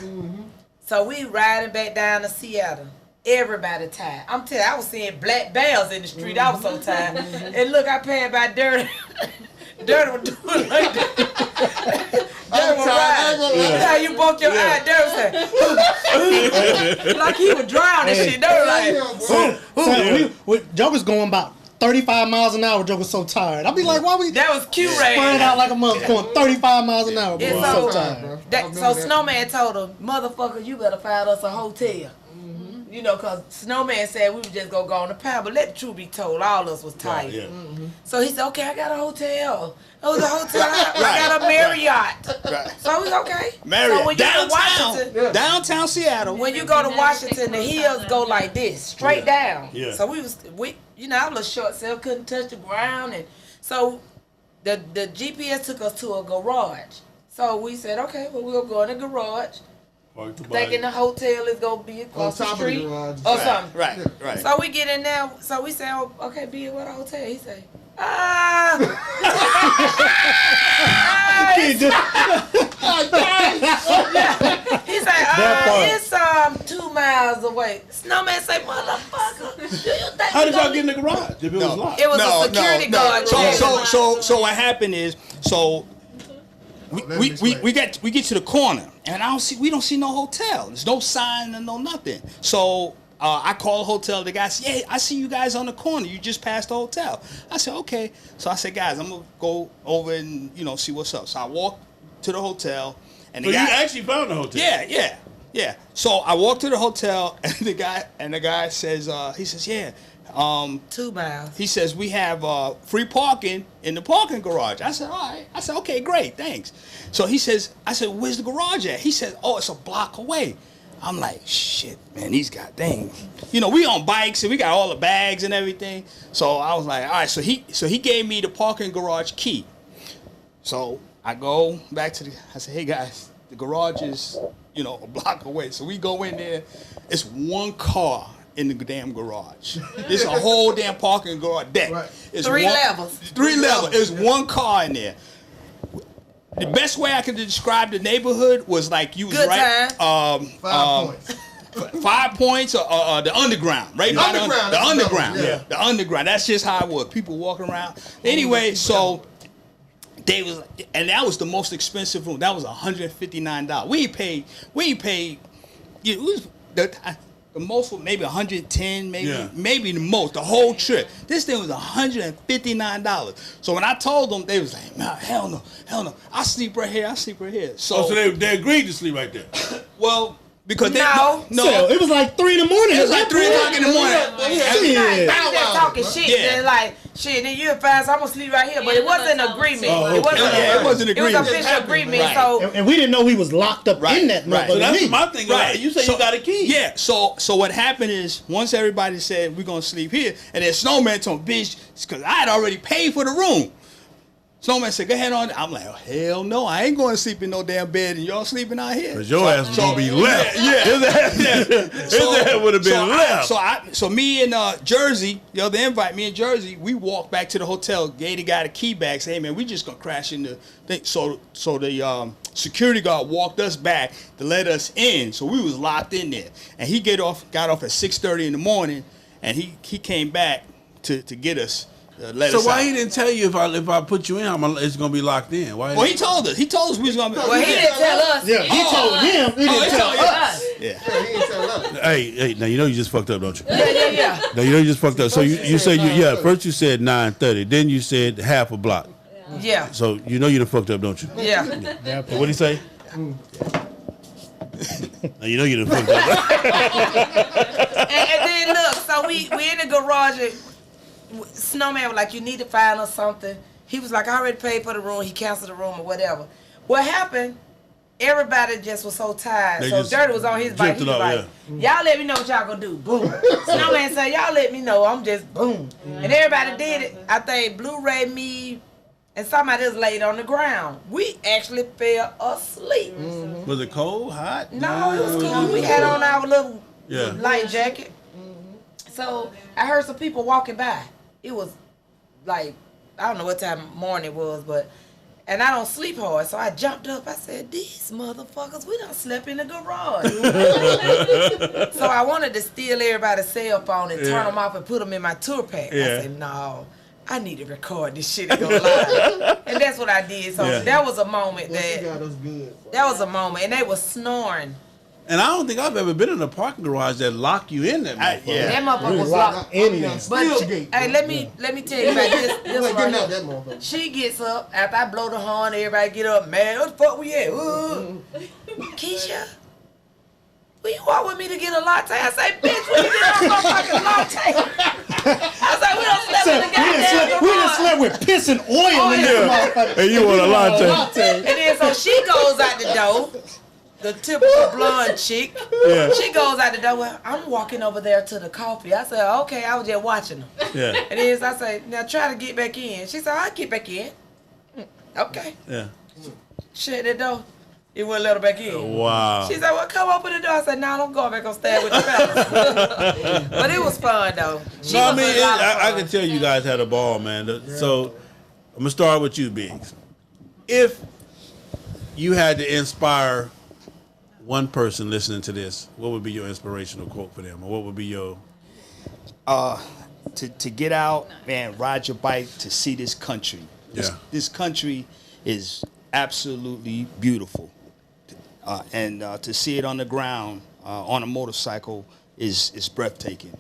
So we riding back down to Seattle. Everybody tired. I'm telling you, I was seeing black bears in the street. I was so tired. And look, I passed by Dirty. Dirty was doing like that. Dirty was riding. You know how you broke your eye? Dirty said, like he was drowning shit. Dirty like, Joe was going about 35 miles an hour. Joe was so tired. I'd be like, why we that was Q-Ray. spread out like a mother going 35 miles an hour? Boy, And I'm so so, tired. so Snowman told him, motherfucker, you better find us a hotel. You know, because Snowman said we was just going to go on the power, but let the truth be told, all of us was tired. Yeah. So he said, okay, I got a hotel. It was a hotel. I got a Marriott. Right. So it was okay. Marriott. So when you go to Washington, Downtown Seattle. when you go to Washington, the hills go like this, straight down. Yeah. So we, you know, I was a short self, couldn't touch the ground, and so the GPS took us to a garage. So we said, okay, well we'll go in the garage. Thinking the hotel is gonna be across the street or something. Right. So we get in there. So we say, oh, okay, be at what hotel? He say, he say, it's 2 miles away. Snowman say, motherfucker, do you think How did y'all get in the garage? If it was locked? It was a security guard. So what happened is, so we get to the corner and we don't see no hotel. There's no sign and no nothing. So I call a hotel. The guy said, yeah, I see you guys on the corner. You just passed the hotel. I said, okay. So I said, guys, I'm gonna go over and see what's up. So I walk to the hotel and So you actually found the hotel? Yeah. So I walk to the hotel and the guy says, he says, yeah. 2 miles. He says, we have free parking in the parking garage. I said, all right. I said, okay, great, thanks. So he says, I said, where's the garage at? He says, oh, it's a block away. I'm like, shit, man, these guys, dang. We on bikes and we got all the bags and everything. So I was like, all right. So he gave me the parking garage key. So I go back to I said, hey guys, the garage is, a block away. So we go in there. It's one car in the damn garage. It's a whole damn parking garage deck. Right. It's 3 levels. 3 levels. There's one car in there. The best way I could describe the neighborhood was like you was Good right. 5 points. 5 points or the underground, right? The underground. Yeah. The underground. That's just how it was. People walking around. Anyway, so that was the most expensive room. That was $159. We ain't paid. It was the most was maybe 110, maybe the most, the whole trip. This thing was $159. So when I told them, they was like, nah, hell no. I sleep right here. So they agreed to sleep right there. Well, because No. So, it was like 3 in the morning. It was like 3 o'clock in the morning. They just talking shit. Yeah. And like, shit, then you're fine, so I'm gonna sleep right here. But it wasn't an agreement. It wasn't an agreement. It was official agreement. Right. So And we didn't know we was locked up in that motherfucker. So that's my thing. Right. You say you got a key. Yeah. So what happened is once everybody said we're gonna sleep here, and then Snowman told me, bitch, because I had already paid for the room. Snowman said, go ahead on. I'm like, oh, hell no, I ain't going to sleep in no damn bed and y'all sleeping out here. Because your ass was going to be left. Yeah. His ass would have been left. So me and Jersey, they invite me in Jersey. We walk back to the hotel, gave the guy the key back, say, hey, man, we just going to crash in the thing. So the security guard walked us back to let us in. So we was locked in there. And he got off at 6:30 in the morning, and he came back to get us. So why he didn't tell you if I put you in, it's gonna be locked in? Why? Well, he told us. He told us we was gonna be. Well, he didn't tell us. Yeah, he told him. He didn't tell us. Yeah. He didn't tell us. Hey, now you know you just fucked up, don't you? Yeah. Now you know you just fucked up. So you said first you said 9:30, then you said half a block. Yeah. So you know you done fucked up, don't you? Yeah. So what'd he say? Now you know you done fucked up. and then look, so we in the garage. Snowman was like, you need to find us something. He was like, I already paid for the room. He canceled the room or whatever. What happened, everybody just was so tired. So Dirty was on his bike. He was like, y'all let me know what y'all gonna do. Boom. Snowman said, y'all let me know. I'm just boom. And everybody did it. I think Blu-ray, me, and somebody else laid on the ground. We actually fell asleep. Mm-hmm. Was it cold, hot? No, it was cool. We had on our little Yeah. light jacket. So I heard some people walking by. It was like, I don't know what time of morning it was, and I don't sleep hard. So I jumped up. I said, these motherfuckers, we done slept in the garage. So I wanted to steal everybody's cell phone and turn them off and put them in my tour pack. I said, no, I need to record this shit and go live. And that's what I did. So that was a moment that was a moment. And they were snoring. And I don't think I've ever been in a parking garage that locked you in that motherfucker. That motherfucker was locked in there. But hey, let me tell you about this right. She gets up after I blow the horn. Everybody get up. Man, what the fuck we at? Keisha, will you walk with me to get a latte? I say, bitch, we get on fucking latte. I say, we don't sleep in the goddamn garage. We done slept with piss and oil in this motherfucker. And you want a latte. And then so she goes out the door. The typical blonde chick. Yeah. She goes out the door. Well, I'm walking over there to the coffee. I said, okay, I was just watching them. Yeah. And then I say, now try to get back in. She said, I'll get back in. Okay. Yeah. Shut the door. It wouldn't let her back in. Wow. She said, well, come open the door. I said, no, I'm going back on stand with the fellas. But it was fun, though. I can tell you guys had a ball, man. So I'm going to start with you, Biggs. If you had to inspire one person listening to this, what would be your inspirational quote for them? Or what would be your... To get out, man, ride your bike to see this country. This country is absolutely beautiful. And to see it on the ground, on a motorcycle, is breathtaking.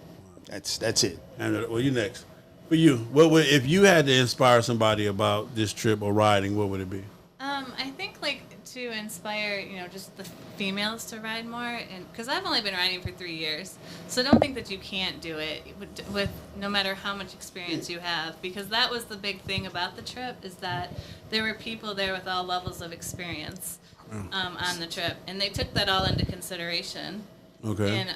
That's it. And well, you next. For you, what would, if you had to inspire somebody about this trip or riding, what would it be? I think to inspire, just the females to ride more, and because I've only been riding for 3 years, so don't think that you can't do it with no matter how much experience you have, because that was the big thing about the trip, is that there were people there with all levels of experience on the trip, and they took that all into consideration. Okay.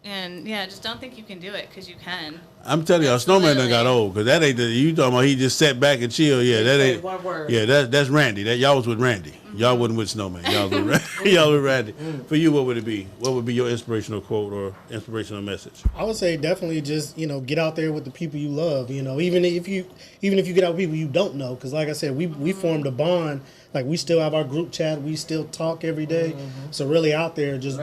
And yeah, just don't think you can do it, because you can. I'm telling you, Snowman done got old, because that ain't you talking about he just sat back and chill. Yeah, that ain't. One word. Yeah, that's Randy. Y'all was with Randy. Mm-hmm. Y'all wasn't with Snowman. Y'all was with Randy. Y'all with Randy. For you, what would it be? What would be your inspirational quote or inspirational message? I would say definitely just get out there with the people you love. Even if you get out with people you don't know, because like I said, we formed a bond. Like we still have our group chat. We still talk every day. Mm-hmm. So really out there, just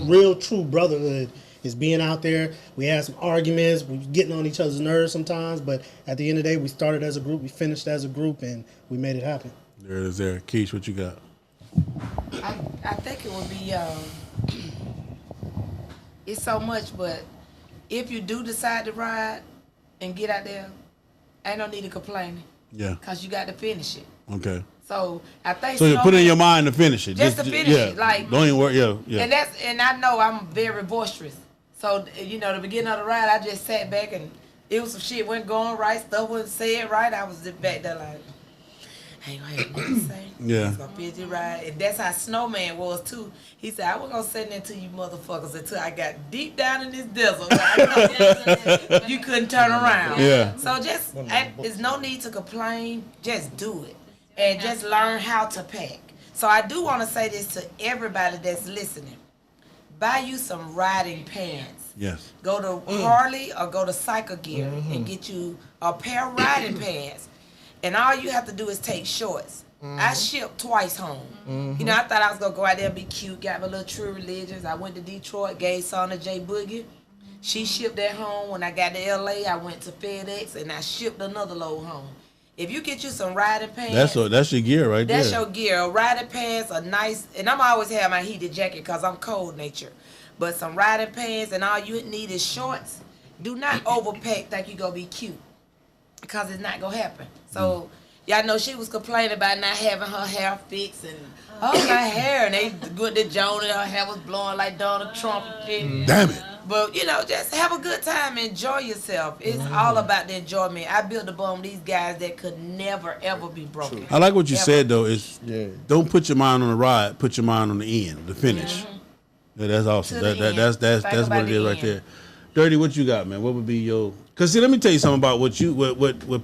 real true brotherhood is being out there. We had some arguments. We getting on each other's nerves sometimes, but at the end of the day, we started as a group. We finished as a group, and we made it happen. There it is. There, Keish, what you got? I think it would be. It's so much, but if you do decide to ride and get out there, ain't no need to complain. Yeah. Cause you got to finish it. Okay. So I think. So you put it in your mind to finish it. Just to finish it, like. Don't even worry. Yeah. And I know I'm very boisterous. So the beginning of the ride, I just sat back and it was some shit wasn't going right, stuff wasn't said right. I was just back there like, I ain't gonna have nothing to say. Yeah. It's gonna fidget ride. And that's how Snowman was too. He said, I wasn't gonna say that to you motherfuckers until I got deep down in this desert. You couldn't turn around. Yeah. So just, there's no need to complain. Just do it. And just learn how to pack. So I do want to say this to everybody that's listening. Buy you some riding pants. Yes. Go to Harley or go to Cycle Gear and get you a pair of riding pants. And all you have to do is take shorts. I shipped twice home. You know, I thought I was going to go out there and be cute, got my little True Religions. I went to Detroit, gave son to J Boogie. She shipped that home. When I got to L.A., I went to FedEx and I shipped another load home. If you get you some riding pants. That's your gear right That's there. your gear. Riding pants are nice. And I'm always have my heated jacket because I'm cold nature. But some riding pants and all you need is shorts. Do not overpack think you going to be cute. Because it's not going to happen. So, y'all know she was complaining about not having her hair fixed. And, my hair. And they good to Joan and her hair was blowing like Donald Trump and shit. Damn it. But, you know, just have a good time. Enjoy yourself. It's all about the enjoyment. I built a bone these guys that could never, ever be broken. I like what you Ever. said, though. Is don't put your mind on the ride. Put your mind on the end, the finish. Yeah, that's awesome. That's what it is right there. Dirty, what you got, man? What would be your? Because see, let me tell you something about what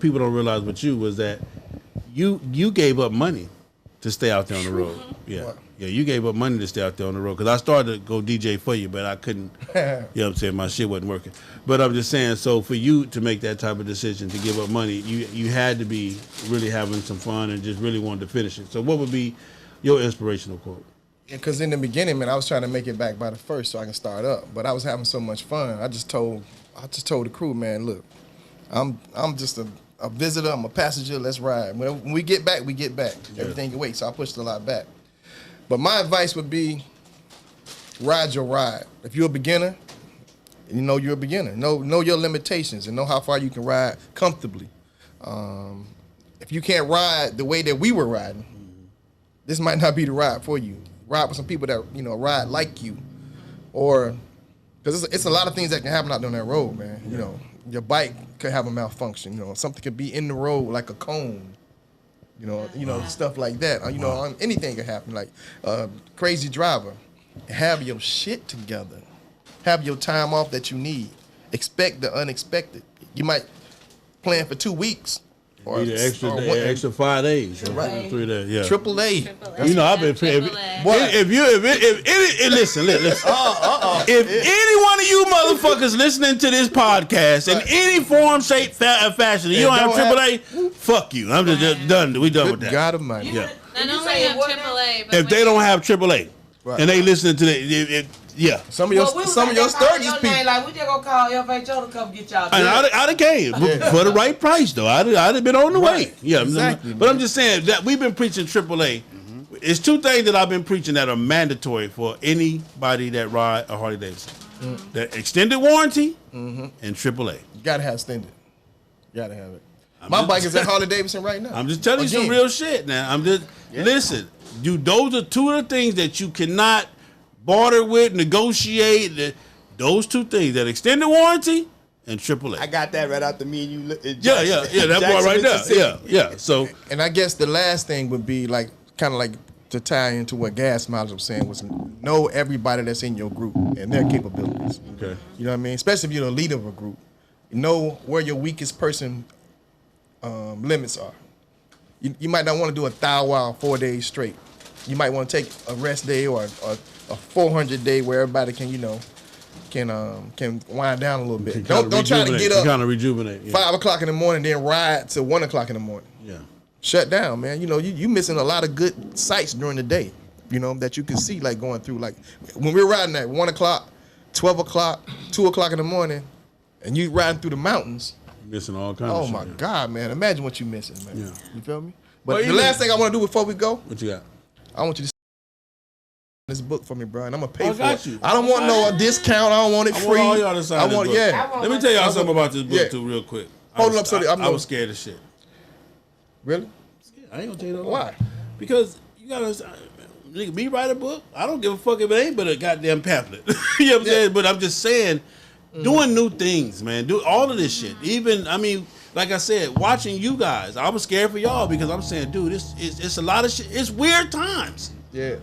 people don't realize with you was that you gave up money to stay out there on the road. Yeah. Yeah, you gave up money to stay out there on the road. Because I started to go DJ for you, but I couldn't, you know what I'm saying? My shit wasn't working. But I'm just saying, so for you to make that type of decision to give up money, you had to be really having some fun and just really wanted to finish it. So what would be your inspirational quote? Because in the beginning, man, I was trying to make it back by the first so I can start up. But I was having so much fun. I just told the crew, man, look, I'm just a visitor, I'm a passenger, let's ride. When we get back, we get back. Yeah. Everything can wait. So I pushed a lot back. But my advice would be ride your ride. If you're a beginner, you know you're a beginner. Know your limitations and know how far you can ride comfortably. If you can't ride the way that we were riding, this might not be the ride for you. Ride with some people that, you know, ride like you. Or, because it's a lot of things that can happen out there on that road, man. You know, your bike could have a malfunction. You know, something could be in the road like a cone. You know, stuff like that. You know, anything can happen. Like crazy driver. Have your shit together. Have your time off that you need. Expect the unexpected. You might plan for 2 weeks. Or extra 5 days. Right. 3 days. Yeah. AAA. You know, I've been paying. Listen. If any one of you motherfuckers listening to this podcast in any form, shape, fashion, you don't have AAA, fuck you. I'm just done. We done with that. God Almighty. Yeah. Not only have AAA, but if they don't have AAA, and they listening to it, yeah. Some of your Sturgis people. Like, we just gonna call FHO to come get y'all. And I'd have came for the right price though. I'd have been on the way. Yeah, exactly. But I'm just saying that we've been preaching AAA. It's 2 things that I've been preaching that are mandatory for anybody that ride a Harley Davidson: the extended warranty and AAA. You gotta have extended. You gotta have it. My bike is at Harley Davidson right now. I'm just telling you some real shit now. I'm just listen. Those are 2 of the things that you cannot barter with, negotiate. Those 2 things: that extended warranty and AAA. I got that right after me and you. Yeah. That boy right there. Yeah. So, and I guess the last thing would be like kind of like to tie into what Gas Miles was saying was know everybody that's in your group and their capabilities. Okay. You know what I mean? Especially if you're the leader of a group. Know where your weakest person limits are. You might not want to do a thou wow 4 days straight. You might want to take a rest day or a 400 day where everybody can, you know, can wind down a little bit. Don't try to get up. Kind of rejuvenate. 5 o'clock in the morning, then ride till 1 o'clock in the morning. Yeah. Shut down, man. You know, you missing a lot of good sights during the day, you know, that you can see, like going through, like when we're riding at 1 o'clock, 12 o'clock, 2 o'clock in the morning, and you riding through the mountains. Missing all kinds of shit. Oh my God, man. Imagine what you missing, man. Yeah. You feel me? But the last thing I want to do before we go. What you got? I want you to this book for me, bro, and I'm gonna pay for it. I don't want no discount. I don't want it free. I want all y'all to sign this book. Let me tell y'all something about this book too, real quick. Hold it up, so I was scared of shit. Really? I ain't gonna tell you that. Why? Because you gotta, nigga, me write a book. I don't give a fuck if it ain't but a goddamn pamphlet. You know what I'm saying? But I'm just saying, doing new things, man. Do all of this shit. Even, I mean, like I said, watching you guys, I was scared for y'all because I'm saying, dude, it's a lot of shit. It's weird times. Yeah.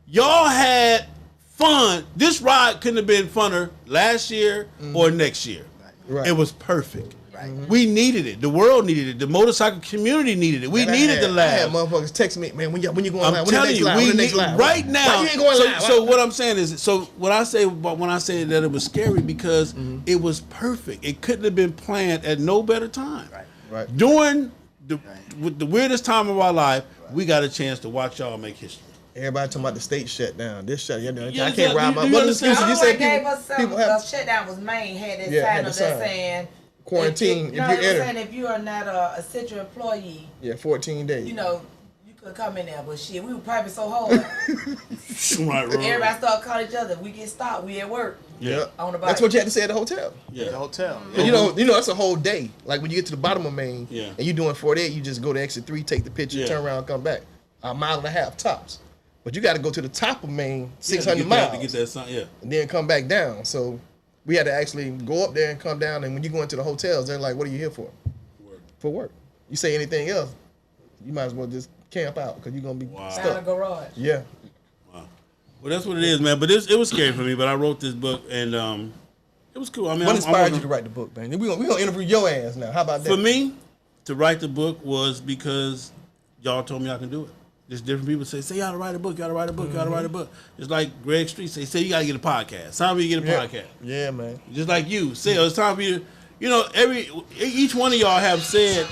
Y'all had fun. This ride couldn't have been funner last year or next year. Right. It was perfect. Right. We needed it. The world needed it. The motorcycle community needed it. We needed the laugh. I had motherfuckers text me, man, when you going live? I'm telling you, we need right now. Why you ain't going live? So what I'm saying is, when I say that it was scary because it was perfect. It couldn't have been planned at no better time. Right. During with the weirdest time of our life, we got a chance to watch y'all make history. Everybody talking about the state shutdown. This shutdown. Yeah, I can't ride my. you What excuse you say? People have the shutdown was Maine had this sign up there saying quarantine. If you saying if you are not a essential employee. Yeah, 14 days. You know, you could come in there, but shit, we were private so hard. Right. Everybody started calling each other. We get stopped. We at work. Yeah. On the bike. That's what you had to say at the hotel. Yeah. The hotel. And you know that's a whole day. Like when you get to the bottom of Maine, and you're doing 48, you just go to exit 3, take the picture, turn around, come back. A mile and a half tops. But you got to go to the top of Maine, 600 miles, to get that sign, and then come back down. So we had to actually go up there and come down. And when you go into the hotels, they're like, "What are you here for?" For work. You say anything else, you might as well just camp out because you're gonna be stuck. Down the garage. Yeah. Wow. Well, that's what it is, man. But it was scary for me. But I wrote this book, and it was cool. I mean, what inspired you to write the book, man? We gonna interview your ass now. How about that? For me, to write the book was because y'all told me I can do it. Just different people say you gotta write a book, you gotta write a book, you gotta write a book. Just like Greg Street say you gotta get a podcast. It's time for you to get a podcast. Yeah, man. Just like you say, it's time for you to, each one of y'all have said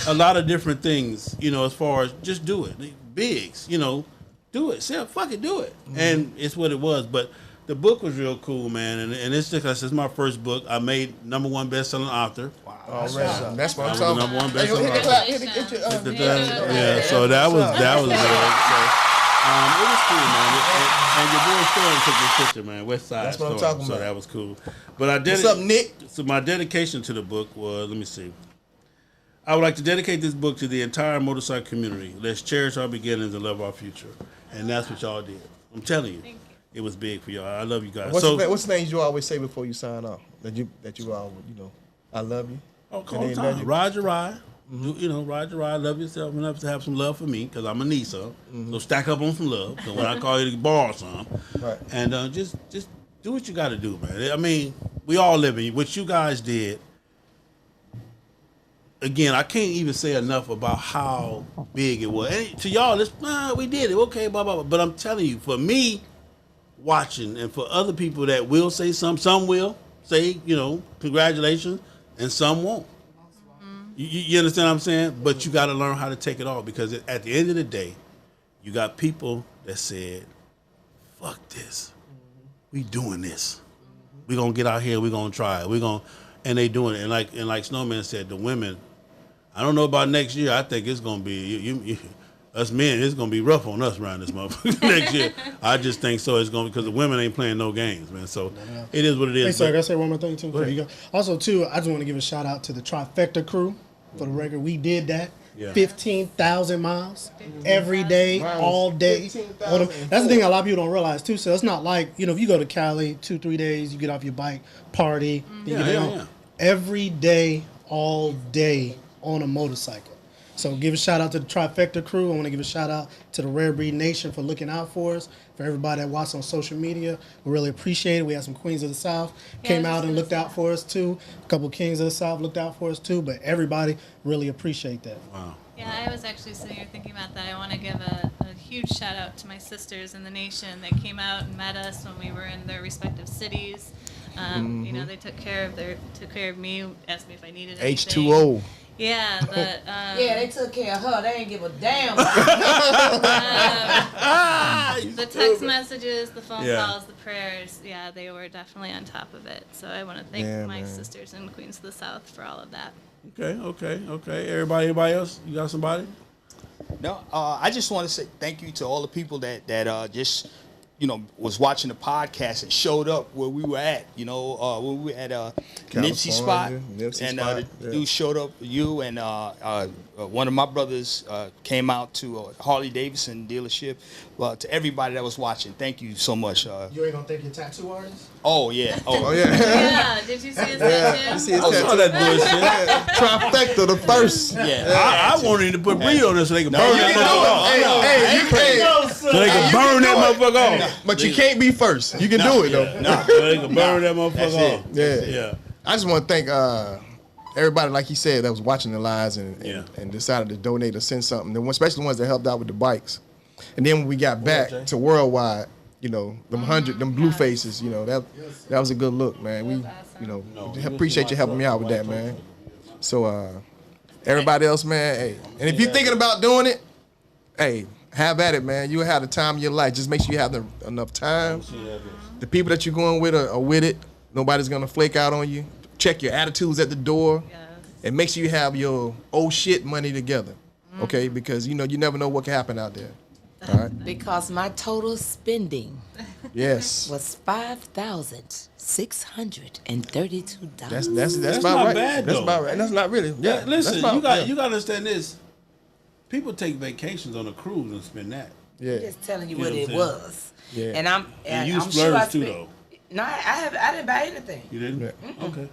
a lot of different things, as far as just do it. Bigs, do it. Say, fuck it, do it. And it's what it was. But the book was real cool, man. And it's just, it's my first book. I made #1 best-selling author. Wow. That's what I'm talking about. #1 best-selling author. Yeah, so that was good. It was cool, man. And your boy Storm took this picture, man. West Side. That's what I'm Storm, talking so about. that was cool. But What's up, Nick? So my dedication to the book was, let me see. I would like to dedicate this book to the entire motorcycle community. Let's cherish our beginnings and love our future. And that's what y'all did. I'm telling you. It was big for y'all. I love you guys. What's the things you always say before you sign off? That you always, I love you. All the time. Ride your ride. Ride your ride. Love yourself enough to have some love for me because I'm a Nisa. So stack up on some love. So when I call you to borrow some, right. And just do what you got to do, man. I mean, we all live in what you guys did. Again, I can't even say enough about how big it was. And to y'all, we did it. Okay, blah, blah, blah. But I'm telling you, for me, watching, and for other people that will say some will say, congratulations, and some won't. You understand what I'm saying? But you got to learn how to take it all because at the end of the day, you got people that said, fuck this. We doing this. We going to get out here. We going to try it. And they doing it. And like Snowman said, the women, I don't know about next year. I think it's going to be, us men, it's going to be rough on us around this motherfucker next year. I just think so. It's going to because the women ain't playing no games, man. So it is what it is. Hey, sorry, I say one more thing, too. Before you go. Also, too, I just want to give a shout out to the Trifecta crew. For the record, we did that. Yeah. 15,000 miles every day, all day. That's the thing a lot of people don't realize, too. So it's not like, if you go to Cali 2-3 days, you get off your bike, party, you get home. Every day, all day on a motorcycle. So give a shout out to the Trifecta crew. I want to give a shout out to the Rare Breed Nation for looking out for us. For everybody that watched on social media, we really appreciate it. We had some Queens of the South came out and looked out for us too. A couple Kings of the South looked out for us too. But everybody really appreciate that. Wow. Yeah, I was actually sitting here thinking about that. I want to give a huge shout out to my sisters in the nation that came out and met us when we were in their respective cities. They took care of me, asked me if I needed anything. H2O. Yeah, they took care of her. They ain't give a damn. The text messages, the phone calls, the prayers. Yeah, they were definitely on top of it. So I want to thank my sisters in Queens of the South for all of that. Okay. Anybody else? You got somebody? No, I just want to say thank you to all the people that just was watching the podcast and showed up where we were at, when we were at Nipsey spot, and the dude showed up, you and one of my brothers came out to Harley Davidson dealership. Well, to everybody that was watching, thank you so much. You ain't gonna thank your tattoo artist? Oh yeah, Yeah, did you see his tattoo? You see his tattoo? that bullshit. Trifecta, the first. Yeah, I wanted to put breed on this so they can burn that motherfucker off. So they can burn that motherfucker off. But you can't be first. You can do it though. So they can burn that motherfucker off. Yeah. I just want to thank everybody, like he said, that was watching the lives and decided to donate or send something. Especially the ones that helped out with the bikes. And then when we got back to Worldwide, them blue faces, that was a good look, man. We appreciate you helping me out with that, man. So everybody else, man, hey. And if you're thinking about doing it, hey, have at it, man. You'll have the time of your life. Just make sure you have enough time. The people that you're going with are with it. Nobody's gonna flake out on you. Check your attitudes at the door, and make sure you have your old shit money together, okay? Because you never know what can happen out there. All right. Because my total spending was $5,632. That's That's about not right. bad, That's though. about right. That's not really. Yeah, Listen, that's about, you got to understand this. People take vacations on a cruise and spend that. Yeah. I'm just telling you You what know it what was. Yeah. And I'm you I'm splurged sure I too, spent, though. No, I didn't buy anything. You didn't? Okay.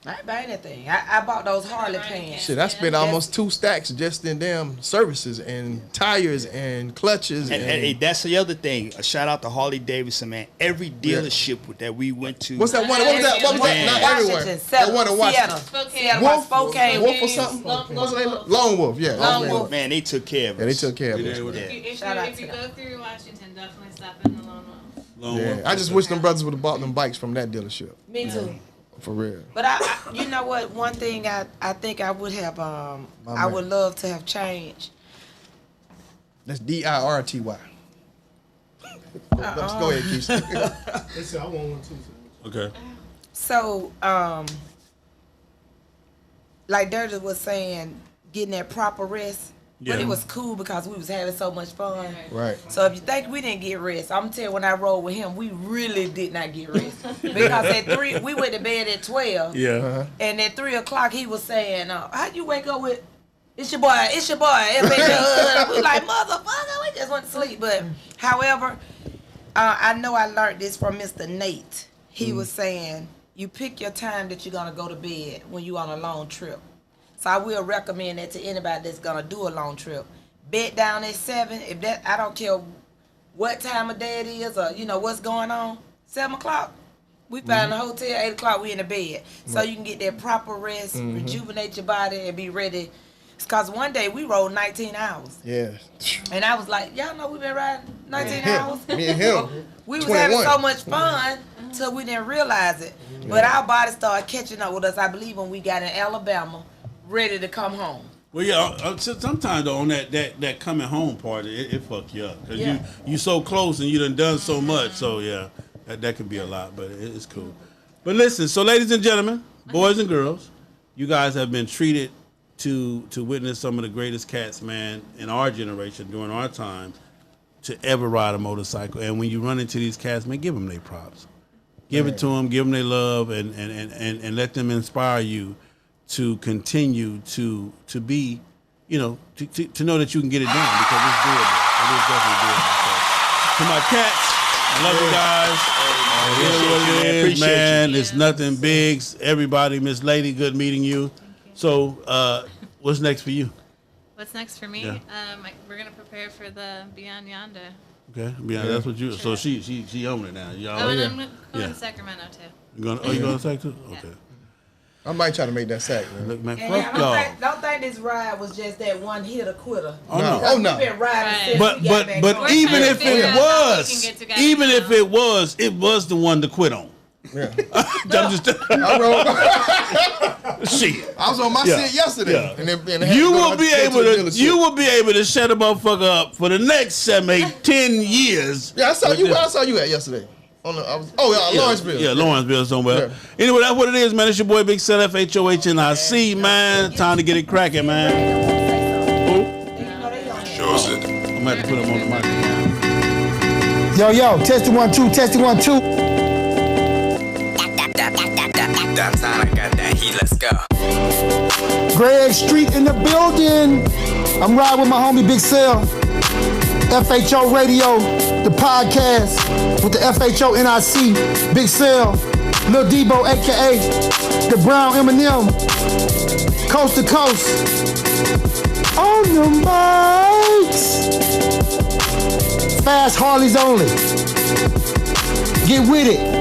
I didn't buy anything. I bought those Harley pants. Shit, I spent almost 2 stacks just in damn services and tires and clutches. And hey, that's the other thing. A shout out to Harley Davidson, man. Every dealership that we went to. What's that one? What was that? What was that? Not everywhere. Washington, The one in Washington. Seattle, Spokane, Wolf or something? What's the name? Lone Wolf. Yeah. Lone Wolf. Man, they took care of us. Yeah, they took care of us. If you go through Washington, definitely stop in the Lone Wolf. Yeah. I just wish them brothers would have bought them bikes from that dealership. Me too. For real. But I you know what? One thing I think I would have I would love to have changed. That's DIRTY. Let's go ahead, Keisha. Listen, I want one too. Okay. So like Dirty was saying, getting that proper rest. Yeah. But it was cool because we was having so much fun. Right. So if you think we didn't get rest, I'm telling you, when I rode with him, we really did not get rest. Because at 3, we went to bed at 12. Yeah. Uh-huh. And at 3 o'clock, he was saying, how'd you wake up with, it's your boy. We like, motherfucker, we just went to sleep. But however, I know I learned this from Mr. Nate. He was saying, you pick your time that you're going to go to bed when you're on a long trip. So I will recommend that to anybody that's gonna do a long trip. Bed down at 7. If that, I don't care what time of day it is or what's going on. 7 o'clock, we find a hotel. 8 o'clock, we in the bed. So you can get that proper rest, rejuvenate your body, and be ready. Cause one day we rode 19 hours. Yeah. And I was like, y'all know we've been riding 19 hours. Me and him. We was 21. having so much fun till we didn't realize it. But our body started catching up with us. I believe when we got in Alabama, ready to come home. Well, yeah. Sometimes though, on that coming home part, it fuck you up because you so close and you done so much. So yeah, that could be a lot, but it's cool. But listen, so ladies and gentlemen, boys and girls, you guys have been treated to witness some of the greatest cats, man, in our generation during our time to ever ride a motorcycle. And when you run into these cats, man, give them their props, give it to them, give them their love, and let them inspire you to continue to be, to know that you can get it done because it's doable. It is definitely doable. So, to my cats, I love you guys. Appreciate man. It's nothing big. Everybody, Miss Lady, good meeting you. So, what's next for you? What's next for me? Yeah. We're gonna prepare for the Beyond Yonder. Okay, that's what you. So she own it now. Y'all. And I'm going to Sacramento too. You going to Sacramento? Okay. I might try to make that sack, man. Look, man, fuck y'all. Don't think this ride was just that one hitter quitter. Oh no! We've been riding since But we got back home. even if it was, it was the one to quit on. Yeah. I'm just. Shit. I was on my shit yesterday. Yeah. And you will be able to shut a motherfucker up for the next 7, 8, 10 years. Yeah, I saw you. Where I saw you at yesterday? Lawrenceville. Yeah, Lawrenceville somewhere. Yeah. Anyway, that's what it is, man. It's your boy Big Cell, FHOHNIC, man. Time to get it cracking, man. Who? I'm going to have to put him on the microphone. Yo, testing 1 2, testing 1 2. Downtown, I got that heat, let's go. Greg Street in the building. I'm riding with my homie Big Cell. FHO Radio, the podcast with the FHO NIC. Big Cell, Lil Debo, aka the Brown Eminem. Coast to coast. On the mics. Fast Harleys only. Get with it.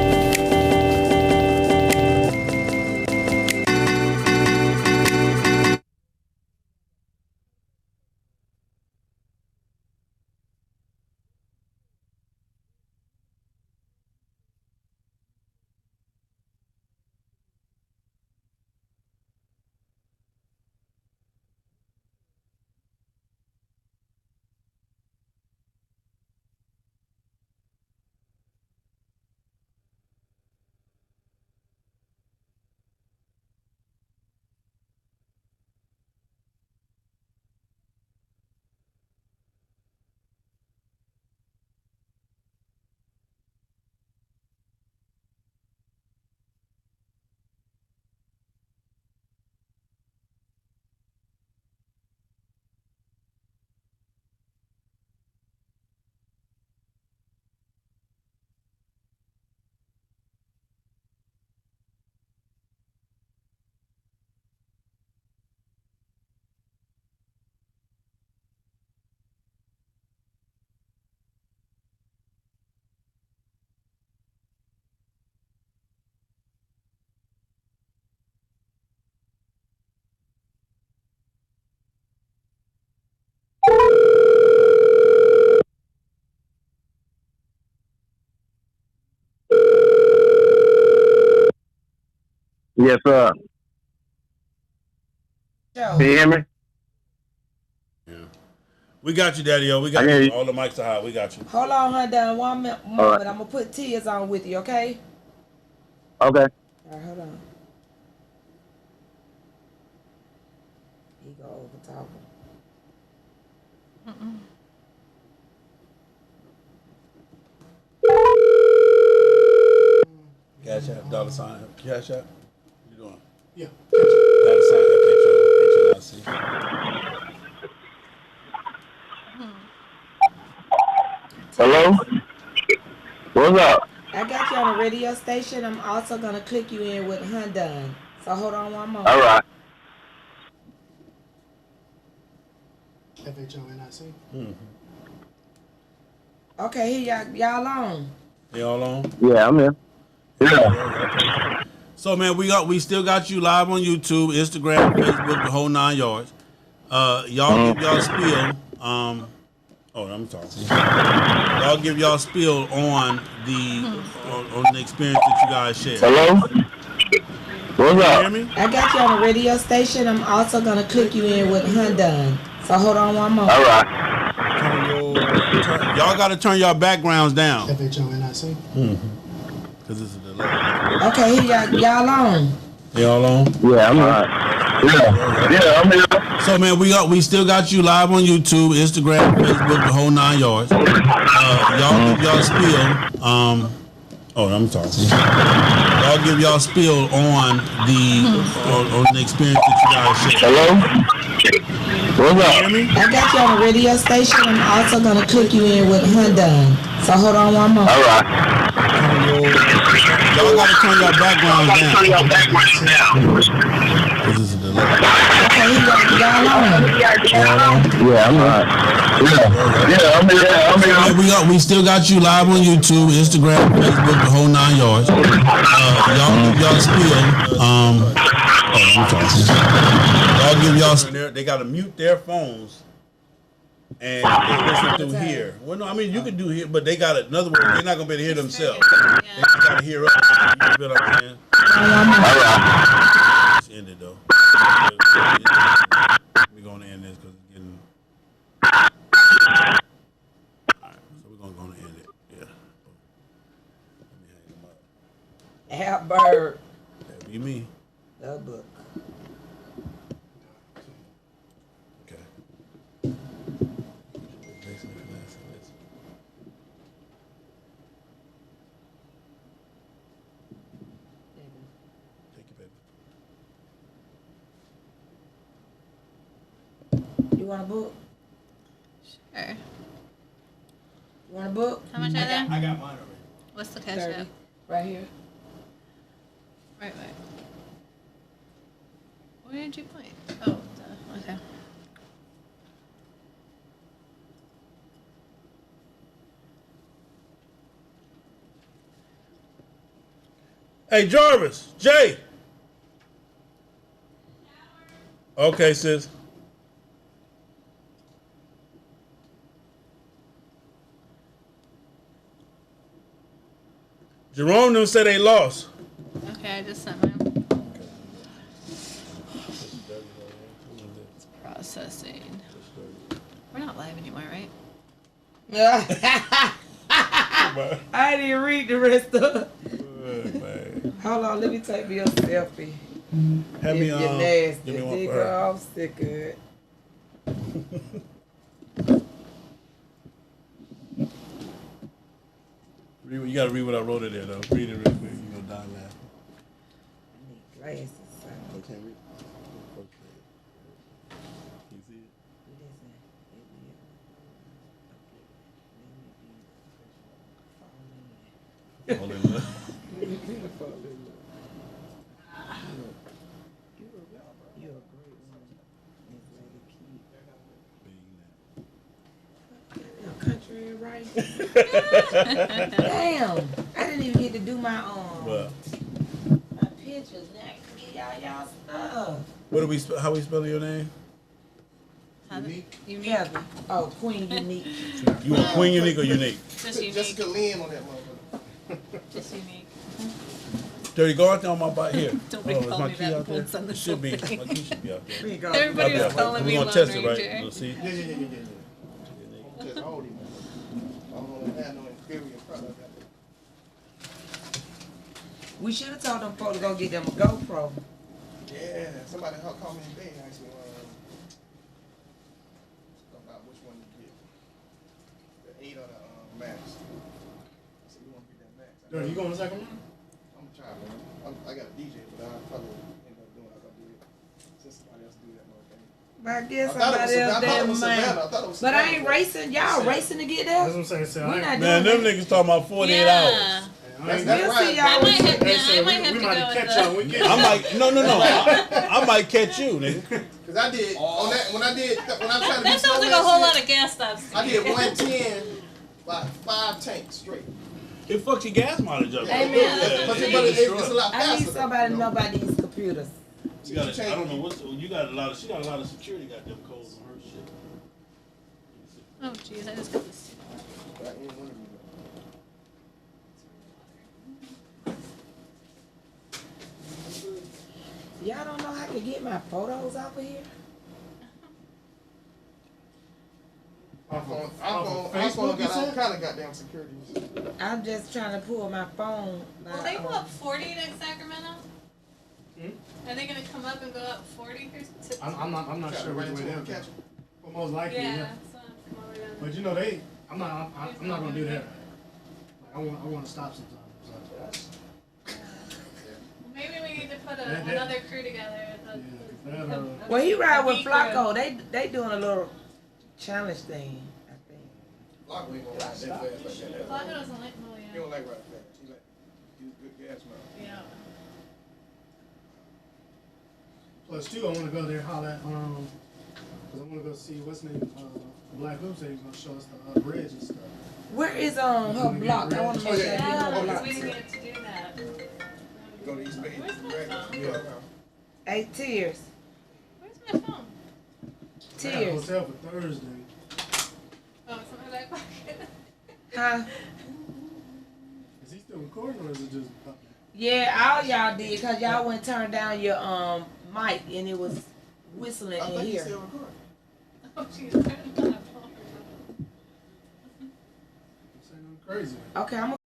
Yes, sir. Can you hear me? We got you, Daddy. We got you. All the mics are hot. We got you. Hold on, Honda. One moment. Right. I'm going to put tears on with you, okay? Okay. All right, hold on. He go over talking. Cash App, dollar sign, Cash App. What you doing? Yeah. Dollar sign, FHO, Hello? What's up? I got you on a radio station. I'm also going to click you in with Hyundai. So hold on one moment. All right. FHONIC. Okay, here y'all on. Y'all on? Yeah, I'm here. Yeah. So man, we still got you live on YouTube, Instagram, Facebook, the whole 9 yards. Y'all give y'all spiel. I'm sorry. Y'all give y'all spiel on the experience that you guys shared. Hello? What's up? Hear me? I got you on a radio station. I'm also going to click you in with Hyundai. So hold on one moment. All right. Y'all got to turn y'all backgrounds down. FHONIC. Because it's a delay. Okay, here y'all on. Y'all on? Yeah, I'm alright. Yeah, I'm here. So man, we still got you live on YouTube, Instagram, Facebook, the whole 9 yards. Y'all give y'all spiel. I'm sorry. Y'all give y'all spiel on the experience that you guys shared. Hello? What's up? Hear me? I got you on a radio station. I'm also going to click you in with Hyundai. So hold on one moment. All right. Y'all got to turn your backgrounds down. This is a delay. Okay, y'all on. Yeah, I'm alright. Yeah, I'm here. We still got you live on YouTube, Instagram, Facebook, the whole 9 yards. Y'all give y'all spiel. I'm sorry. Y'all give y'all. They got to mute their phones. And they listen through here. Well, no, I mean, you can do here, but they got it. In other words, they're not going to be able to hear themselves. They got to hear us. You feel what I'm saying? It's ended, though. We're going to end this because it's getting... All right, so we're going to end it. Yeah. Let me hang them up. Albert. That be me. The book. want a book? Sure. You want a book? How much are there? I got mine already. What's the cash 30. app? Right here. Right. Where did you point? Oh, okay. Hey, Jarvis, Jay. Okay, sis. Jerome them said they lost. Okay, I just sent mine. It's processing. We're not live anymore, right? I didn't read the rest of it. Hold on, let me take me a selfie. Have me You're nasty. give me one Nigga, for her. I'm sick of it. You gotta read what I wrote in there though. Read it real quick. You gonna die laughing. I need glasses. I can't read. Can you see it? Fall in love. You're a great woman. Country and right. Damn. I didn't even get to do my my pictures. Now I can get y'all stuff. What do we? How we spell your name? Unique. Heather. Oh, Queen Unique. You want Queen Unique or Unique? Just unique. Jessica Lynn on that motherfucker. Just unique. Dirty, go out there on my bike here. Don't Oh, is call my me key that out there? once on the It should be. My thing. key should be out there. Everybody was calling me We're Lone gonna test it, Ranger. right? We'll see. Yeah. I don't know if I had no inferior product. We should have told them folks to go get them a GoPro. Yeah, somebody called me today and asked me about which one to get. The 8 or the Max. I said, you want to get that Max? Dirty, you going to Sacramento? I'm gonna try, man. I got a DJ, but I probably end up doing it. I'll do it. Since somebody else do that motherfucker. But I guess I thought it somebody was else Savannah. I thought it that was might. Savannah. I thought it was But I Savannah. ain't racing. Y'all racing to get there? That's what I'm saying. We not Man, them doing niggas talking about 48 hours. That's We'll right. see y'all. I might have They to, said I might have we to might go with catch the... y'all. We catch I might I might catch you, nigga. Cause I did on that when I was trying to That do sounds like a Snowman whole shit, lot of gas stops. I did 110, like 5 tanks straight. It fucks your gas mileage up. Amen. But it's a lot I faster. need somebody to know about these computers. You got I don't know what's you got a lot of she got a lot of security goddamn codes on her shit. Oh, jeez, I just got this. Y'all don't know how to get my photos off of here? iPhone got all kind of goddamn securities. I'm just trying to pull my phone. Will they go up 40 to Sacramento? Are they going to come up and go up 40? I'm not sure which way they'll go. But most likely, yeah. So come over down But you know I'm not gonna do that. Like, I want to stop sometimes. Maybe we need to put another crew together. Well, he ride with Flacco. They doing a little challenge thing, I think. Flacco ain't gonna ride that fast like that. Flacco doesn't like Moya. He don't like ride fast. He like use good gas mileage. Yeah. Plus, too, I want to go there, holler at, because I want to go see what's his name, Black Hoop said he's going to show us the bridge and stuff. Where is her block? I want to make sure I get her block. We didn't get to do that. Go to East Bay. Where's my phone? Yeah. 8 Tears. Where's my phone? I got a Tears. hotel for Thursday. Oh, it's in my back pocket. Huh? Is he still recording or is it just popping? Yeah, all y'all did because y'all went turn down your mic and it was whistling in here. Oh, jeez. Turn it on. Crazy. Okay, I'm